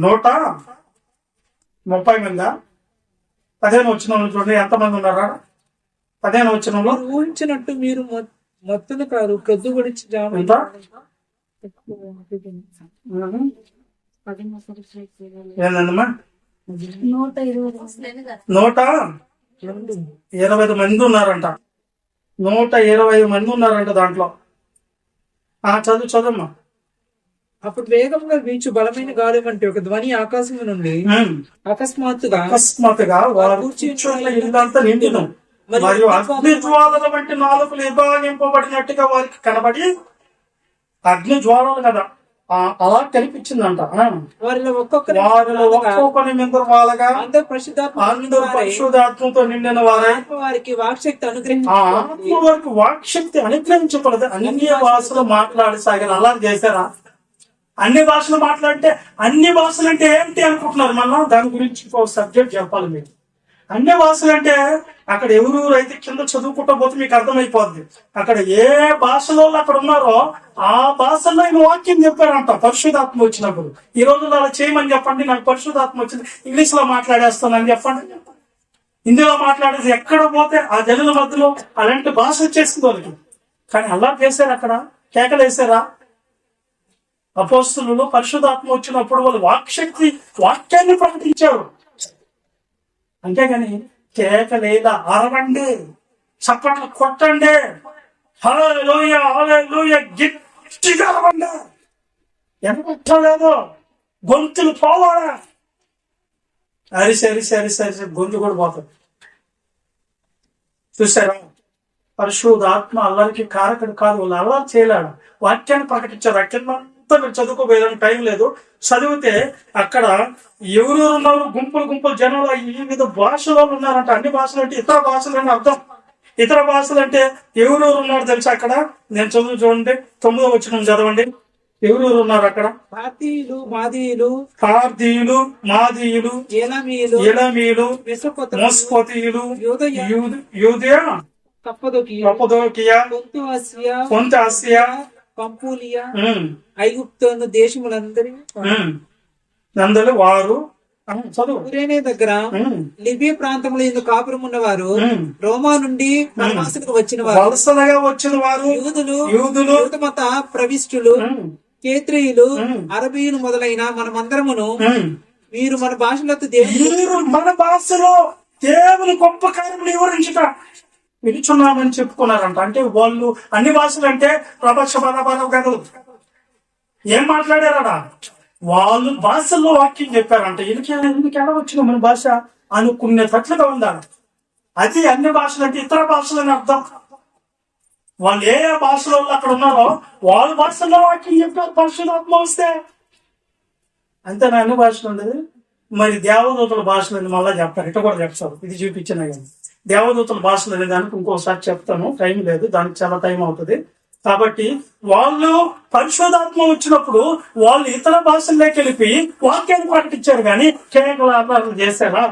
130 మందా 15 వచనంలో చూడండి ఎంతమంది ఉన్నారా? 15 వచనంలో మీరు ఊహించినట్టు మీరు మొత్తం కాదు ప్రొద్దు గురించి ఎంత? ఏందమ్మా? 120 మంది ఉన్నారంట. 120 మంది ఉన్నారంట దాంట్లో. చదువమ్మా. అప్పుడు వేగంగా వీచు బలమైన గాలి వంటి ఒక ధ్వని ఆకాశం నుండి అకస్మాత్తుగా వారు కూర్చున్న ఇల్లంతా నిండును. మరియు అగ్ని జ్వాలల వంటి నాలుకలు విభాగింపబడినట్టుగా వారికి కనబడి, అగ్ని జ్వాలలు కదా అలా కనిపించిందంట. వారిలో ఒక్కొక్కరి మీద వాళ్ళగా అందరూ పరిశుద్ధాత్మతో నిండిన వారై వారికి వాక్శక్తి వారికి వాక్శక్తి అనుగ్రహించబడదు. అన్ని భాషలు మాట్లాడసాగిన అలా చేశారా? అన్ని భాషలు మాట్లాడితే అన్ని భాషలు అంటే ఏంటి అనుకుంటున్నారు? మళ్ళా దాని గురించి ఒక సబ్జెక్ట్ చెప్పాలి మీకు. అన్ని భాషలు అంటే అక్కడ ఎవరైతే కింద చదువుకుంటా పోతే మీకు అర్థమైపోద్ది. అక్కడ ఏ భాషలో అక్కడ ఉన్నారో ఆ భాషల్లో ఆయన వాక్యం చెప్పారంట పరిశుద్ధాత్మ వచ్చినప్పుడు. ఈ రోజు అలా చేయమని చెప్పండి, నాకు పరిశుద్ధాత్మ వచ్చింది, ఇంగ్లీష్ లో మాట్లాడేస్తానని చెప్పండి, హిందీలో మాట్లాడేది. ఎక్కడ పోతే ఆ జనుల మధ్యలో అలాంటి భాష వచ్చేసింది వాళ్ళకి. కానీ అలా చేశారు, అక్కడ కేకలేసారా? అపోస్తులు పరిశుద్ధాత్మ వచ్చినప్పుడు వాళ్ళు వాక్యాన్ని ప్రకటించారు. అంతేగాని కేకలేదా, అరవండి, చప్పట్లు కొట్టండి, హల్లెలూయా హల్లెలూయా గట్టిగా అరవండి, ఎనగొట్టలేదు, గొంతులు పోవాలా, అరిసి గొంతు కూడా పోతుంది. చూసారా? పరిశుద్ధాత్మ అల్లరికి కారకుడు కాదు. వాళ్ళు అల్లరి చేయలేడు, వాక్యాన్ని ప్రకటించారు. అక్కడ మీరు చదువుకోపోయేదానికి టైం లేదు. చదివితే అక్కడ ఎవరు ఉన్నారు, గుంపులు జనాలు వివిధ భాషలో ఉన్నారంట. అన్ని భాషలు అంటే ఇతర భాషలు అని అర్థం. ఇతర భాషలు అంటే ఎవరెవరు ఉన్నారు తెలుసా? అక్కడ నేను చూడండి, 9వ వచనం చదవండి. ఎవరెవరు ఉన్నారు అక్కడ? పార్థీయులు, మాదీయులు, ఎలామీయులు, మెసొపొతేమీయులు, యూదయ, కప్పదోకియా, పొంతు ఆసియా, పంపూలియా, ఐగుప్తు దేశములందరూ వారు కురేనే దగ్గర లిబియా ప్రాంతంలో ఎందుకు కాపురం ఉన్నవారు, రోమా నుండి పరమాసులకు వచ్చిన వారు, యూదులు, మత ప్రవిష్టులు, కేత్రీయులు, అరబీయులు మొదలైన మనమందరమును వీరు మన భాషలో దేవుని గొప్ప కార్యములు వివరించుట వినుచున్నామని చెప్పుకున్నారంట. అంటే వాళ్ళు అన్ని భాషలు అంటే ప్రపంచ కాదు, ఏం మాట్లాడారా? వాళ్ళు భాషల్లో వాక్యం చెప్పారంట. ఎందుకు ఎలా వచ్చిన మన భాష అనుకునేటట్లుగా ఉండాలి. అది అన్ని భాషలు అంటే ఇతర భాషలని అర్థం. వాళ్ళు ఏ భాషలో అక్కడ ఉన్నారో వాళ్ళ భాషల్లో వాక్యం చెప్పారు. పరిశుద్ధాత్మ వస్తే అంతేనా? అన్ని భాషలు ఉండేది. మరి దేవదూతల భాషలు అని మళ్ళా చెప్తారు, ఇట కూడా చెప్తారు. ఇది చూపించిన కానీ దేవదూతల భాషలు అనే దానికి ఇంకోసారి చెప్తాను, టైం లేదు, దానికి చాలా టైం అవుతుంది. కాబట్టి వాళ్ళు పరిశుద్ధాత్మ వచ్చినప్పుడు వాళ్ళు ఇతర భాషల్లోకి వెళ్ళి వాక్యాన్ని ప్రకటించారు. కానీ కేవలం అల్లారు చేశారా?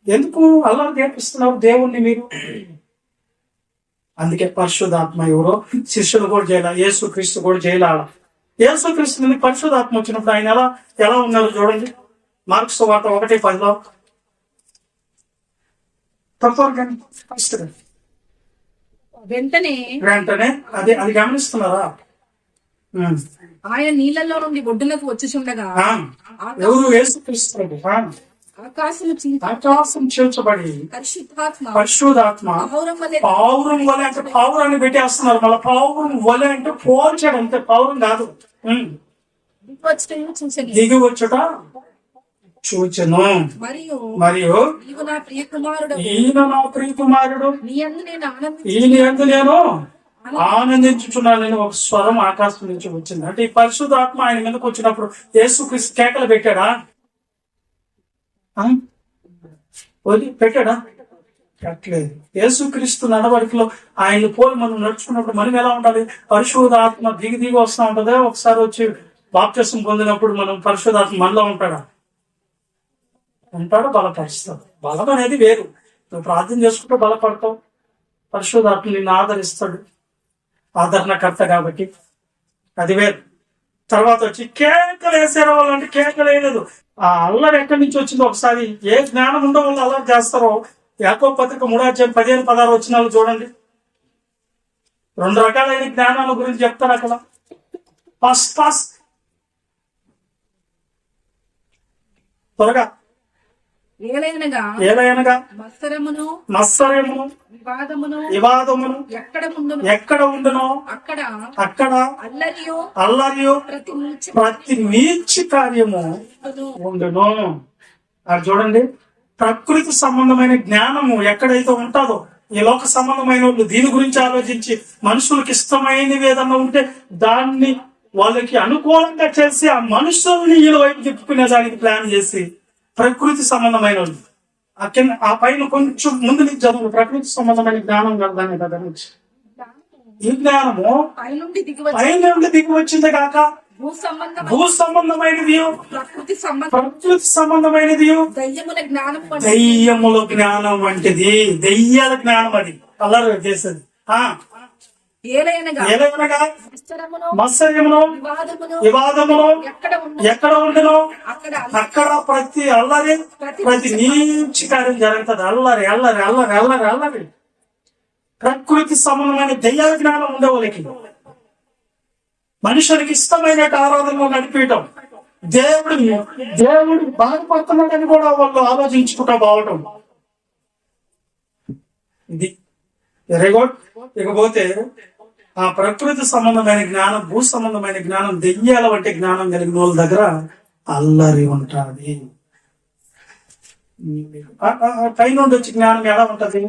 ఎందుకు అల్లారు చేపిస్తున్నారు దేవుణ్ణి మీరు? అందుకే పరిశుద్ధాత్మ ఎవరో శిష్యులు కూడా చేయాల, యేసుక్రీస్తు కూడా చేయాల. యేసుక్రీస్తు పరిశుద్ధాత్మ వచ్చినప్పుడు ఆయన ఎలా ఉన్నారు చూడండి. మార్క్స్ వార్త 1:10 వెంటనే అది గమనిస్తున్నారా? ఆయన నీళ్ళలో నుండి ఒడ్డునకు వచ్చుచుండగా ఎవరు? యేసుక్రీస్తు. ఆకాశం చీల్చబడి పరిశుద్ధాత్మ పావురం వలె, అంటే పావురాన్ని పెట్టేస్తున్నారు. మళ్ళీ పావురం వలె అంటే పోల్చాడు, అంతే, పావురం కాదు. దిగి వచ్చుట చూచెను. మరియు ఈయన నా ప్రియ కుమారుడు, ఈయన యందు నేను ఆనందించుచున్నానని ఒక స్వరం ఆకాశం నుంచి వచ్చింది. అంటే ఈ పరిశుద్ధాత్మ ఆయన మీదకి వచ్చినప్పుడు యేసుక్రీస్తు కేకలు పెట్టాడా? పెట్టాడా? పెట్టలేదు. యేసుక్రీస్తు నడవడికలో ఆయన పోలి మనం నడుచుకున్నప్పుడు మనం ఎలా ఉండాలి? పరిశుద్ధాత్మ దిగి వస్తూ ఉంటుందా? ఒకసారి వచ్చి బాప్తిసం పొందినప్పుడు మనం పరిశుద్ధాత్మ మనలో ఉంటాడు, బలపరుస్తాడు. బలం అనేది వేరు. నువ్వు ప్రార్థన చేసుకుంటూ బలపడతావు, పరిశుద్ధాత్మ నిన్ను ఆదరిస్తాడు, ఆదరణకర్త కాబట్టి. అది వేరు. తర్వాత వచ్చి కేకలు వేసారు వాళ్ళు, అంటే కేకలు వేయలేదు. ఆ అల్లరి ఎక్కడి నుంచి వచ్చిందో ఒకసారి, ఏ జ్ఞానం ఉండో వాళ్ళు అల్లరి చేస్తారో. యాకోబు పత్రిక 3:15-16 వచనాలు చూడండి. 2 రకాలైన జ్ఞానాల గురించి చెప్తారు అక్కడ. ఫస్ట్ త్వరగా ఏలైనగా మత్సరమును వివాదమును ఎక్కడ ఉండునో అక్కడ అల్లరియు ప్రతి నీచి కార్యము ఉండును. అది చూడండి, ప్రకృతి సంబంధమైన జ్ఞానము ఎక్కడైతే ఉంటుందో, ఈ లోక సంబంధమైన వాళ్ళు దీని గురించి ఆలోచించి మనుషులకు ఇష్టమైనవి ఏదన్నా ఉంటే దాన్ని వాళ్ళకి అనుకూలంగా చేసి ఆ మనుషుల్ని వీళ్ళ వైపు తిప్పుకునే దానికి ప్లాన్ చేసి, ప్రకృతి సంబంధమైన వాళ్ళు ఆ పైన కొంచెం ముందు నుంచి చదువు, ప్రకృతి సంబంధమైన జ్ఞానం కలదాన్ని దగ్గర నుంచి. ఈ జ్ఞానము పైనుండి దిగి వచ్చింది కాక భూ సంబంధమైనది, ప్రకృతి సంబంధమైనది, దెయ్యముల జ్ఞానం వంటిది. దెయ్యాల జ్ఞానం అది అల్లరి చేసేది. ఏలైనగా మత్సర్యమును వివాదమును ఎక్కడ ఉండను అక్కడ ప్రతి అల్లరి ప్రతి నీచి కార్యం జరుగుతుంది. అల్లరి అల్లరి అల్లరి అల్లరి అల్లరి. ప్రకృతి సంబంధమైన దెయ్యాల జ్ఞానం ఉండే వాళ్ళకి, మనుషులకి ఇష్టమైన ఆరాధనలో నడిపించటం, దేవుడు బాధపడుతున్నాడని కూడా వాళ్ళు ఆలోచించుకుంటా పోవటం. ఇది వెరీ గుడ్. ఇకపోతే ఆ ప్రకృతి సంబంధమైన జ్ఞానం, భూ సంబంధమైన జ్ఞానం, దెయ్యాల వంటి జ్ఞానం కలిగిన వాళ్ళ దగ్గర అల్లరి ఉంటుంది. పైనుండి వచ్చి జ్ఞానం ఎలా ఉంటది?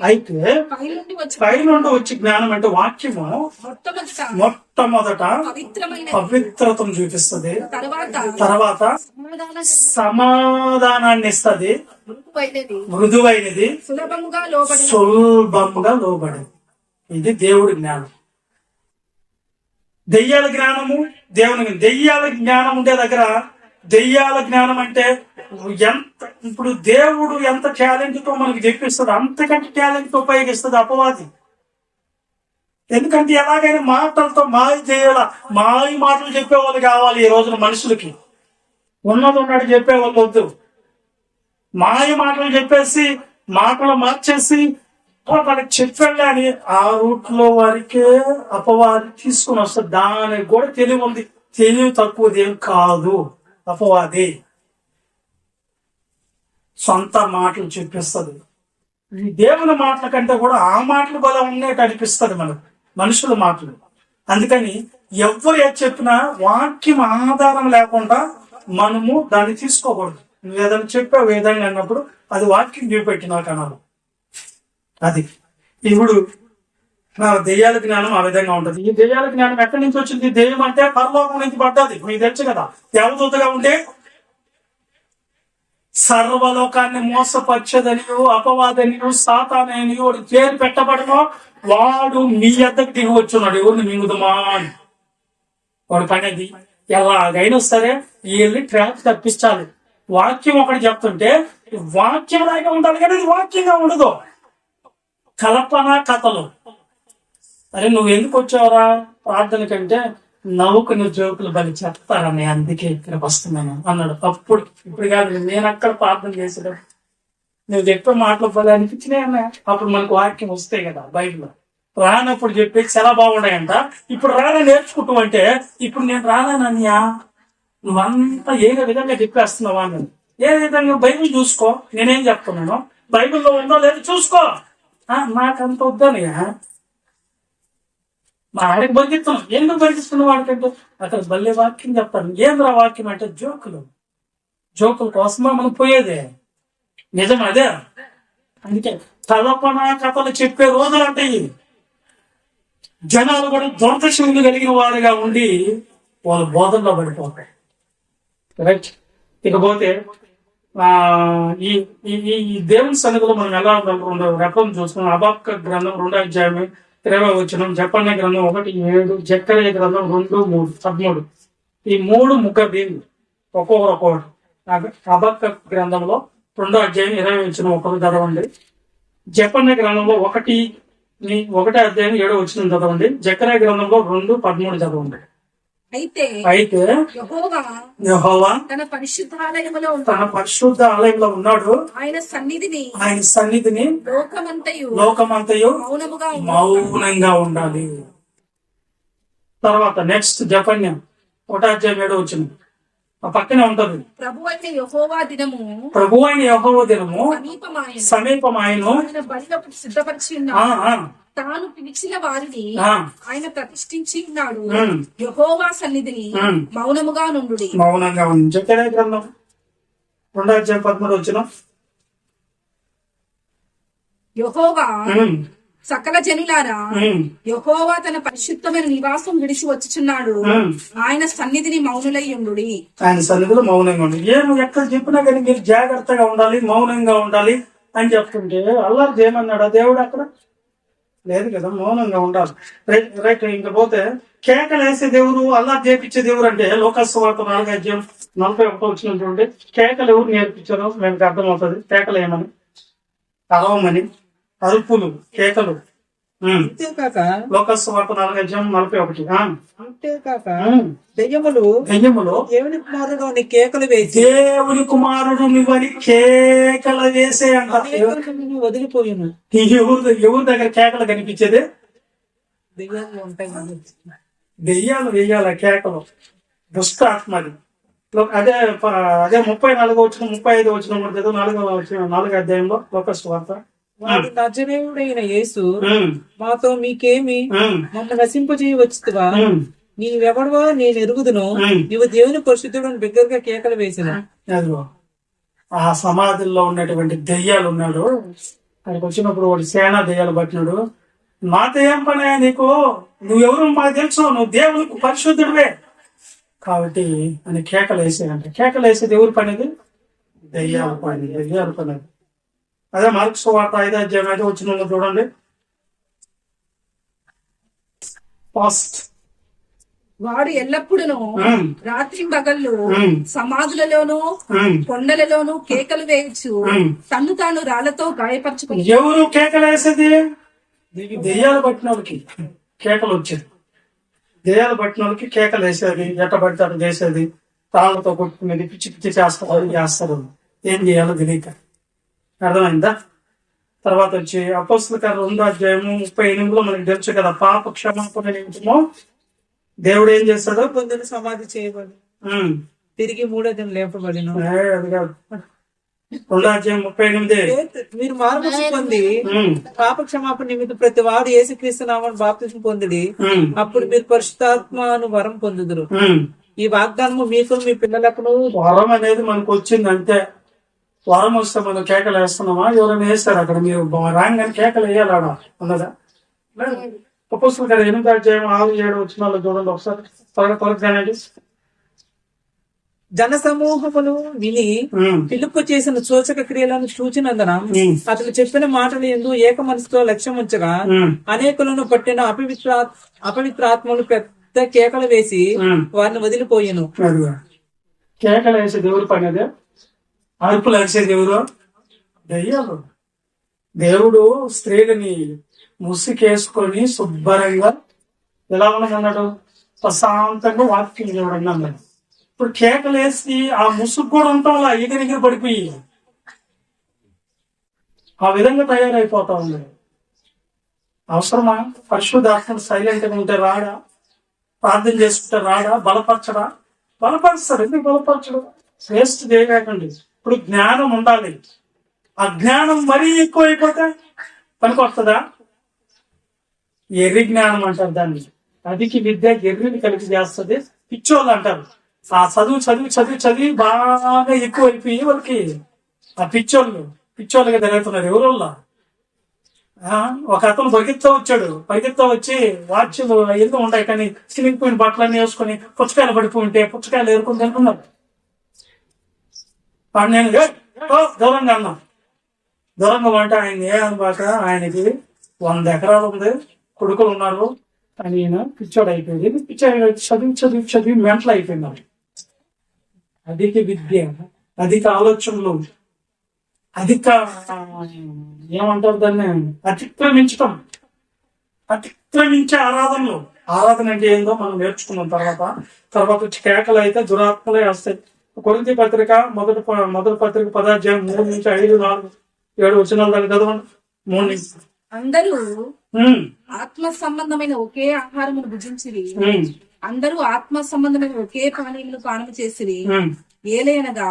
అయితే పైనుండి వచ్చి జ్ఞానం అంటే వాక్యము మొట్టమొదట పవిత్రతను చూపిస్తుంది, తర్వాత సమాధానాన్ని ఇస్తుంది, మృదువైనది, సులభంగా లోబడేది. ఇది దేవుడి జ్ఞానం. దెయ్యాల జ్ఞానము దేవుని, దెయ్యాల జ్ఞానం ఉండే దగ్గర, దెయ్యాల జ్ఞానం అంటే ఎంత, ఇప్పుడు దేవుడు ఎంత టాలెంట్ తో మనకి చెప్పిస్తాడు అంతకంటే టాలెంట్ తో ఉపయోగిస్తుంది అపవాది. ఎందుకంటే ఎలాగైనా మాటలతో మాయ చేయాల, మాయ మాటలు చెప్పేవాళ్ళు కావాలి ఈ రోజున మనుషులకి. ఉన్నది ఉన్నట్టు చెప్పేవాళ్ళు వద్దు, మాయ మాటలు చెప్పేసి మాటలు మార్చేసి వాళ్ళకి చెప్పండి అని ఆ రూట్ లో వారికే అపవాది తీసుకుని వస్తుంది. దానికి కూడా తెలివి ఉంది, తెలివి తక్కువదేం కాదు అపవాది. సొంత మాటలు చెప్పిస్తుంది. ఈ దేవుని మాటల కంటే కూడా ఆ మాటలు బల ఉన్నట్టు అనిపిస్తుంది మనకు, మనుషుల మాటలు. అందుకని ఎవరు ఏది చెప్పినా వాక్యం ఆధారం లేకుండా మనము దాన్ని తీసుకోకూడదు. నువ్వు ఏదైనా చెప్పావు ఏదైనా అన్నప్పుడు అది వాక్యం చూపెట్టి నాకు అనాలి. అది ఇప్పుడు దెయ్యాల జ్ఞానం ఆ విధంగా ఉంటది. ఈ దెయ్యాల జ్ఞానం ఎక్కడి నుంచి వచ్చింది? దెయ్యం అంటే పరలోకం నుంచి పడ్డది. మీకు తెలుసు కదా, దేవదూతగా ఉంటే సర్వలోకాన్ని మోసపరచదనియో అపవాదనియో సాతానని వాడు పేరు పెట్టబడనో వాడు మీ ఎద్దకు దిగి వచ్చున్నాడు. ఎవరిని మింగుదమా అని వాడు పనేది. ఎలాగైనా సరే వీళ్ళని ట్రాప్ తప్పించాలి. వాక్యం ఒకటి చెప్తుంటే వాక్యం లాగా ఉండాలి కానీ అది వాక్యంగా ఉండదు, కల్పన కథలు. అరే నువ్వు ఎందుకు వచ్చావురా ప్రార్థన కంటే నవ్వుకుని జోకులు బలి చెప్తారని అందుకే ఇక్కడికి వస్తున్నాను అన్నాడు. అప్పుడు ఇప్పుడు కాదు, నేను అక్కడ ప్రార్థన చేసాడు, నువ్వు చెప్పే మాటలు బలి అనిపించినాయి అన్న. అప్పుడు మనకు వాక్యం వస్తాయి కదా బైబిల్. రానప్పుడు చెప్పి చాలా బాగున్నాయంట, ఇప్పుడు రానా నేర్చుకుంటూ అంటే ఇప్పుడు నేను రానానన్యా నువ్వంతా ఏ విధంగా చెప్పేస్తున్నావా అని. ఏ విధంగా బైబిల్ చూసుకో, నేనేం చెప్తున్నాను బైబిల్లో ఉందో లేదో చూసుకో. నాకంత వద్దనయ్యా, మా ఆడికి బలిస్తున్నాం. ఎందుకు బలిస్తున్నావు వాడికంటే అక్కడ బల్లే వాక్యం చెప్తాను. ఏంద్రా వాక్యం అంటే జోకుల కోసమా మనం పోయేదే, నిజం అదే. అందుకే కల్పన కథలు చెప్పే రోజులు అంటే జనాలు కూడా దురదృష్టములు కలిగిన వారుగా ఉండి వాళ్ళ బోధనలో పడిపోతాయి. రైట్. ఇకపోతే ఈ దేవుని సన్నిధిలో మనం ఎలా రెండు రకం చూసుకున్నాం. హబక్కూకు గ్రంథం 2:20 జపన్య గ్రంథం 1:7, జకర్యా గ్రంథం 2:13. ఈ 3 ముగ్గురు ఒక్కొక్కటి. హబక్కూకు గ్రంథంలో 2:20 ఒక్కొక్క చదవండి. జపన్య గ్రంథంలో 1 మీ 1:7 చదవండి. జకర్యా గ్రంథంలో 2:13 చదవండి. అయితే యెహోవా తన పరిశుద్ధాలయములో తన పరిశుద్ధ ఆలయంలో ఉన్నాడు. ఆయన సన్నిధిని లోకమంతయు మౌనంగా ఉండాలి. తర్వాత నెక్స్ట్ జఫన్యా 1:7 ఆ పక్కనే ఉంటది. ప్రభు అయిన యెహోవా దినము సమీపమాయను. సిద్ధపరిచి తాను పిలిచిన వారిని ఆయన ప్రతిష్ఠించి ఉన్నాడు. యెహోవా సన్నిధిని మౌనంగా నుండు. జకర్యా గ్రంథం 2:13 యెహోవా సకల జనులారా, యెహోవా తన పరిశుద్ధమైన నివాసం విడిచి వచ్చుచున్నాడు. ఆయన సన్నిధిని మౌనులై ఉండు. ఆయన సన్నిధిలో మౌనంగా ఉండాలి. ఏమి ఎక్కడ చెప్పినా కానీ మీరు జాగ్రత్తగా ఉండాలి, మౌనంగా ఉండాలి అని చెప్తుంటే అల్లారు చేయమన్నాడా దేవుడు? అక్కడ లేదు కదా, మౌనంగా ఉండాలి. రైట్. ఇంకా పోతే కేకలు వేసే దేవుడు, అల్లారు చేపించే దేవుడు అంటే లోకస్వార్త 4:41 చూడండి. కేకలు ఎవరు నేర్పించారో మీకు అర్థమవుతుంది. కేకలు ఏమని? అరవమని, అరుపులు, కేకలు. అంతేకాక లోకస్వార్త 4:41. అంతేకాక దెయ్యములు దేవుని కుమారుడు అని కేకలు వేసి దేవుని కుమారుడు నువ్వని కేకలు వేసే అంటారు. వదిలిపోయాను. ఎవరి దగ్గర కేకలు కనిపించేది? దెయ్యాలు ఉంటాయి. దెయ్యాలు వేయాల కేకలు, దుష్ట ఆత్మది. అదే 34 35 4వ అధ్యాయంలో లోకస్వార్త. వాడు నజరేయుడైన యేసు మాతో మీకేమి మమ్మల్ని నశింపజేయవచ్చువా? నీవెవడవో నేను ఎరుగుదును, నీవు దేవుని పరిశుద్ధుడు అని బిగ్గరగా కేకలు వేసిన. ఆ సమాధుల్లో ఉన్నటువంటి దెయ్యాలు ఉన్నాడు. అక్కడికి వచ్చినప్పుడు వాడు సేనా దెయ్యాలు పట్టినాడు. మాతో ఏం పని నీకు? నువ్వెవరు మాకు తెలుసు, నువ్వు దేవునికి పరిశుద్ధుడివే కాబట్టి అని కేకలు వేసేయంట. కేకలు వేసేది ఎవరు పనిది? దెయ్యాలు పని. అదే మార్క్స్ వార్త 5:5 చూడండి. ఫస్ట్ వాడు ఎల్లప్పుడూ రాత్రి పగళ్ళు సమాధులలోను కొండలలోను కేకలు వేయచ్చు తన్ను తాను రాళ్లతో గాయపరచుకుని. ఎవరు కేకలు వేసేది? దెయ్యాలు పట్టిన వాళ్ళకి కేకలు వచ్చేది. దెయ్యాలు పట్టిన వాళ్ళకి కేకలు వేసేది, ఎట్ట పడితే అట్ట చేసేది, రాళ్లతో కొట్టుకునేది, పిచ్చి పిచ్చి చేస్తారు. ఏం చేయాలో తెలియక. అర్థమైందా? తర్వాత వచ్చి అపోస్తల కార్యం 2:38 మనకి తెలుసు కదా. పాప క్షమాపణ నిమిత్తము దేవుడు ఏం చేస్తాడు? పొందిన సమాధి చేయబడి తిరిగి 3వ దినం లేపబడిన. అది కాదు, 2:38 మీరు మార్పు పొంది పాప క్షమాపణ నిమిత్తం ప్రతి వాడు యేసుక్రీస్తు నామమున బాప్తిస్మం పొందిడి, అప్పుడు మీరు పరిశుద్ధాత్మను వరం పొందుదురు. ఈ వాగ్దానము మీకు మీ పిల్లలకు. వరం అనేది మనకు వచ్చింది అంతే. వరం వస్తే మనం కేకలు వేస్తున్నామా? ఎవరైనా వేస్తారు అక్కడ? మీరు రాగానే కేకలు వేయాలి ఆడ ఉన్నదా? అపోస్తలుల కార్యం 8:6-7 చూడండి ఒకసారి త్వరగానే. జన సమూహములు విని పిలుపు చేసిన సూచక క్రియలను చూచినందున అతను చెప్పిన మాటలు యందు ఏక మనసుతో లక్ష్యం ఉంచగా అనేకులను పట్టిన అపవిత్రాత్మలు పెద్ద కేకలు వేసి వారిని వదిలిపోయాను. కేకలు వేసేది ఎవరు పని? అదే అరుపులు వేసేది ఎవరు? దెయ్యాలు. దేవుడు స్త్రీలని ముసుకేసుకొని శుభ్రంగా ఎలా ఉండమన్నాడు? ప్రశాంతంగా వాక్యం చూడండి అన్నాడు. ఇప్పుడు కేకలు వేసి ఆ ముసుగు కూడా ఉంటాం ఎగిరెగిరి పడిపోయి ఆ విధంగా తయారైపోతా ఉంది. అవసరమా? పరిశుద్ధాత్మ సైలెంట్ గా ఉంటే రాడా? ప్రార్థన చేసుకుంటే రాడా? బలపరుస్తాడు. ఎందుకు బలపరచడు? శ్రేష్ఠ చేయకండి. ఇప్పుడు జ్ఞానం ఉండాలి. ఆ జ్ఞానం మరీ ఎక్కువ అయిపోతే పనికొస్తుందా? ఎర్రి జ్ఞానం అంటారు దాన్ని. అదికి విద్య ఎర్రిని కలిసి చేస్తుంది. పిచ్చోళ్ళు అంటారు. ఆ చదువు బాగా ఎక్కువ అయిపోయి వాళ్ళకి ఆ పిచ్చోళ్ళుగా తిరుగుతున్నారు. ఎవరోళ్ళ? ఒక అతను పరిగెత్తా వచ్చి వాచ్లు ఎందుకు ఉంటాయి కానీ చినిగిపోయిన బట్టలన్నీ వేసుకొని పుచ్చకాయలు పడిపోయి ఉంటే పుచ్చకాయలు ఏరుకొని తింటున్నారు. నేను దూరంగా అన్నా. దూరంగా అంటే ఆయన ఏమనమాట, ఆయనకి 100 ఎకరాలు ఉంది, కొడుకులు ఉన్నారు. ఆయన పిచ్చోడు అయిపోయింది. చదివి మెంటలు అయిపోయింది. అధిక విద్య, అధిక ఆలోచనలు, అధిక ఏమంటారు దాన్ని, అతిక్రమించటం. అతిక్రమించే ఆరాధన అంటే ఏందో మనం నేర్చుకున్నాం. తర్వాత వచ్చి కేకలు అయితే దురాత్మలే వస్తాయి. కొరింథీ పత్రిక మొదటి పత్రిక 10:3-5-4-7 వచనాలు దాన్ని చదవండి. 3 అందరూ ఆత్మ సంబంధమైన ఒకే ఆహారమును భుజించిరి, అందరూ ఆత్మ సంబంధమైన ఒకే పానీయమును పానము చేసిరి. ఏలైనగా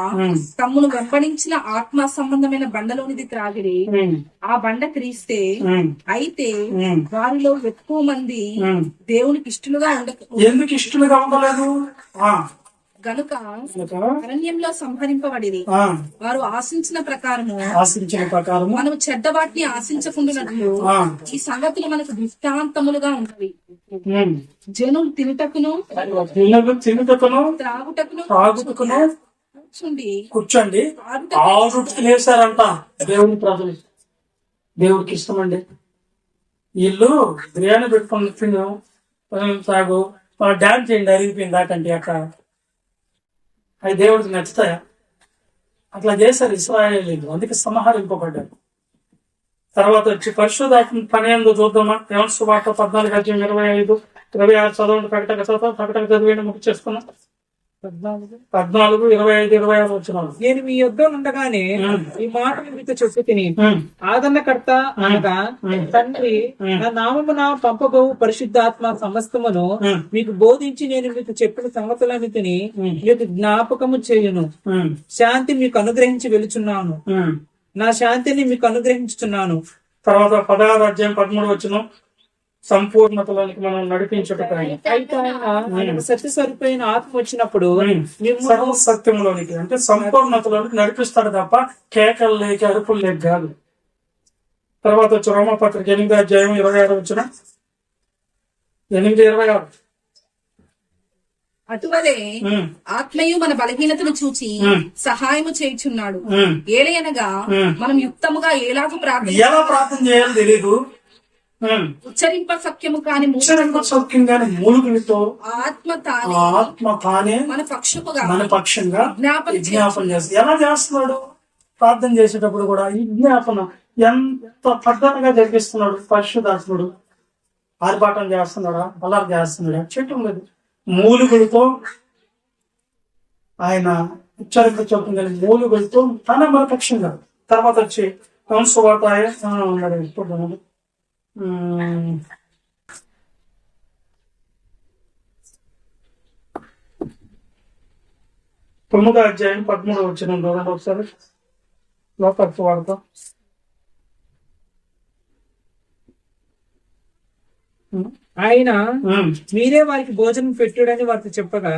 తమ్మును వెంబడించిన ఆత్మ సంబంధమైన బండలోనిది త్రాగిరి, ఆ బండ క్రీస్తే. అయితే వారిలో ఎక్కువ మంది దేవునికి ఇష్టలుగా ఎందుకు ఇష్టలుగా ఉండలేదు గనుక అరణ్యంలో సంహరింపబడిరి. వారు ఆశించిన ప్రకారము మనము చెడ్డ వాటిని ఆశించకుండానట్లు ఈ సంగతులు మనకు దృష్టాంతములుగా ఉన్నవి. జనులు తినుటకును త్రాగుటకును కూర్చోండి ఆడుకునేసారంట దేవుని ప్రజలు. దేవుడికి ఇష్టమండి. వీళ్ళు బిర్యానీ పెట్టుకుని తిను తాగు డాన్స్ చేయండి అరిగిపోయింది దాకంటే అక్కడ. అవి దేవుడికి నచ్చుతాయా? అట్లా చేశారు ఇశ్రాయేలీయులు, అందుకే సంహరింపబడ్డారు. తర్వాత వచ్చి పరిశుద్ధాత్మ పని ఏందో చూద్దామా? యోహాను సువార్త 14:25-26 చదవండి. ప్రకటన చదివేయండి, ముఖ్య చేస్తున్నా. 14:25-26 వచ్చినాడు. నేను మీ యొద్ద ఉండగానే ఈ మాటలు మీతో చెప్పి తిని ఆదరణకర్త అనగా తండ్రి నా నామమున పంపబో పరిశుద్ధాత్మ సమస్తమును మీకు బోధించి నేను మీకు చెప్పిన సంగతులన్నిటిని మీకు జ్ఞాపకము చేయును. శాంతి మీకు అనుగ్రహించి వెలుచున్నాను, నా శాంతిని మీకు అనుగ్రహించుచున్నాను. తర్వాత 16:13 వచనం సంపూర్ణతలోనికి మనం నడిపించుటకు అయితే ఆయన సత్య స్వరూపైన ఆత్మ వచ్చినప్పుడు సత్యంలోనికి అంటే సంపూర్ణతలోనికి నడిపిస్తాడు తప్ప కేకలు లేక అరుపులు లేక కాదు. తర్వాత వచ్చి రోమపత్రిక 8:26 వచనం 8:26 అటువలే ఆత్మయు మన బలహీనతను చూచి సహాయము చేయుచున్నాడు. ఏలయనగా మనం యుక్తముగా ఎలా ప్రార్థన చేయాలో తెలీదు. ఉచ్చరింప సఖ్యము కాని మూలుగులతో ఆత్మ తానే మన పక్షంగా జ్ఞాపన చేస్తాడు. ఎలా చేస్తున్నాడు? ప్రార్థన చేసేటప్పుడు కూడా ఈ జ్ఞాపన ఎంత పద్ధతిగా జరిగిస్తున్నాడు. పరిశుద్ధాత్ముడు ఆర్భాటం చేస్తున్నాడా, బలాలు చేస్తున్నాడా? చెట్టు లేదు, మూలుగులతో ఆయన ఉచ్చరింప చొప్పున మూలుగులతో తన మన పక్షంగా. తర్వాత వచ్చి సువార్త ఉన్నాడు ఇప్పుడు 9:13 వచ్చిన ఒకసారి లోపలికి వాడతాం. ఆయన మీరే వారికి భోజనం పెట్టుడని వారితో చెప్పగా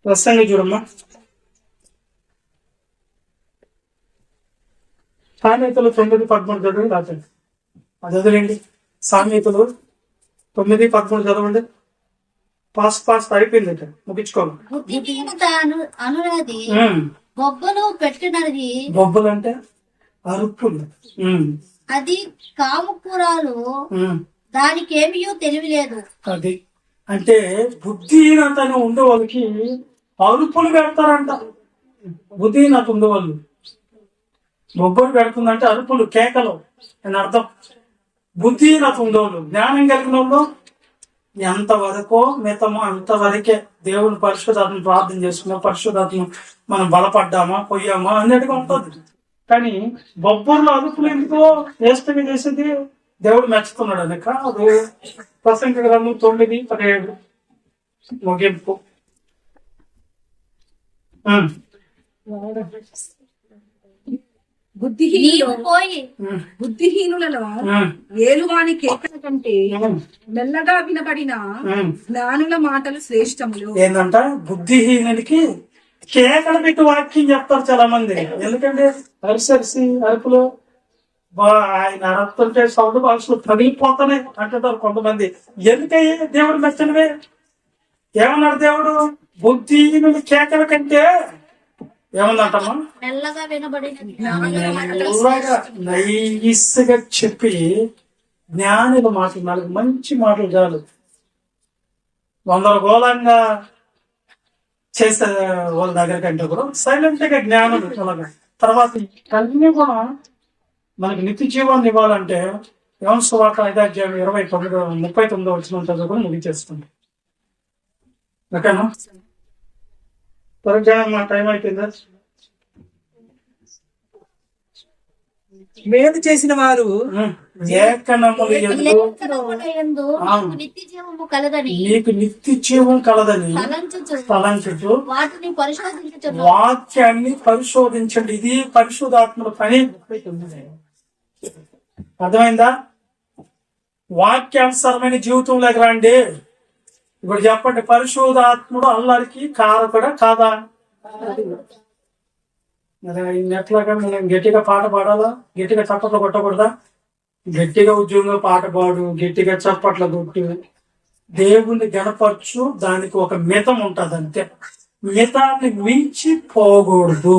ప్రసంగి చూడమ్మా. సామెతలు 9:13 చదివి రాకండి, అది చదివండి. సామెతలు 9:13 చదవండి. పాస్ అయిపోయింది, ముగించుకోవాలి. అనురాది బొబ్బలు పెట్టినది. బొబ్బలు అంటే అరుపులు. అది కాముకురాలు, దానికేమీ తెలియలేదు. అది అంటే బుద్ధిహీనత ఉండే వాళ్ళకి అరుపులు పెడతారంట. బుద్ధిహీనత ఉండే వాళ్ళు బొబ్బలు పెడుతుందంటే అరుపులు, కేకలు అని అర్థం. బుద్ధిహీనత ఉండేవాళ్ళు, జ్ఞానం కలిగిన వాళ్ళు ఎంతవరకు మితమో అంతవరకే దేవుని పరిశుద్ధాత్మ ప్రార్థన చేసుకున్నా, పరిశుద్ధాత్మ మనం బలపడ్డామా పోయామా అన్నట్టుగా ఉంటుంది. కానీ బొబ్బర్లు అరుపులు ఎందుకో వేస్తగా చేసేది దేవుడు మెచ్చుతున్నాడు అని కాదు. ప్రసంగ గ్రంథం 9:17 ముగింపు. బుద్ధిహీనులలో ఏలువాని కేకల కంటే మెల్లగా వినబడిన జ్ఞానుల మాటలు శ్రేష్టములు. ఏంటంట? బుద్ధిహీనునికి కేకలు పెట్టి వాక్యం చెప్తారు చాలా మంది. ఎందుకంటే అరిసరిసి అరుపులు ఆయన అరుపుతుంటే సౌండ్ బాక్స్ పగిలిపోతానే అంటుంటారు కొంతమంది. ఎందుకయ్యే దేవుడు మెచ్చనివే? ఏమన్నాడు దేవుడు? బుద్ధిహీనుని కేకల కంటే ఏమన్నట్టమ్మా? మెల్లగా వినబడిన నైస్గా చెప్పి జ్ఞానుల మాటలు, 4 మంచి మాటలు చాలు. 100 గోళంగా చేసే వాళ్ళ దగ్గర కంటే కూడా సైలెంట్ గా జ్ఞానులు అలాగా. తర్వాత అన్ని కూడా మనకి నిత్య జీవాన్ని ఇవ్వాలంటే యోహాను సువార్త 5:39 వచ్చిన చదువుకొని ముగించేస్తుంది. ఓకేనా? త్వరగా మా టైం అయిపోయిందా? మేలు చేసిన వారు లేఖనముల యందు లేఖనముల యందు నిత్య జీవము కలదని నీకు నిత్య జీవం కలదని తలంచుచు వాటిని పరిశోధించుచున్నాను. వాక్యాన్ని పరిశోధించండి. ఇది పరిశుద్ధాత్మల పని. అర్థమైందా? వాక్యానుసారమైన జీవితంలోకి రండి. ఇప్పుడు చెప్పండి, పరిశుద్ధాత్ముడు అల్లరికి కారకుడా కాదా? ఎట్లాగా మనం గట్టిగా పాట పాడాలా? గట్టిగా చప్పట్లు కొట్టకూడదా? గట్టిగా ఉద్యోగంగా పాట పాడు, గట్టిగా చప్పట్ల కొట్టు, దేవుణ్ణి గణపరచు. దానికి ఒక మితం ఉంటది అంతే. మితాన్ని మించి పోకూడదు.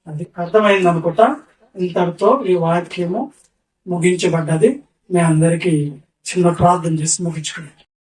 అది అర్థమైంది అనుకుంటా. ఇంతటితో ఈ వాక్యము ముగించబడ్డది. మీ అందరికి చిన్న ప్రార్థన చేసి ముగించుకున్నాం.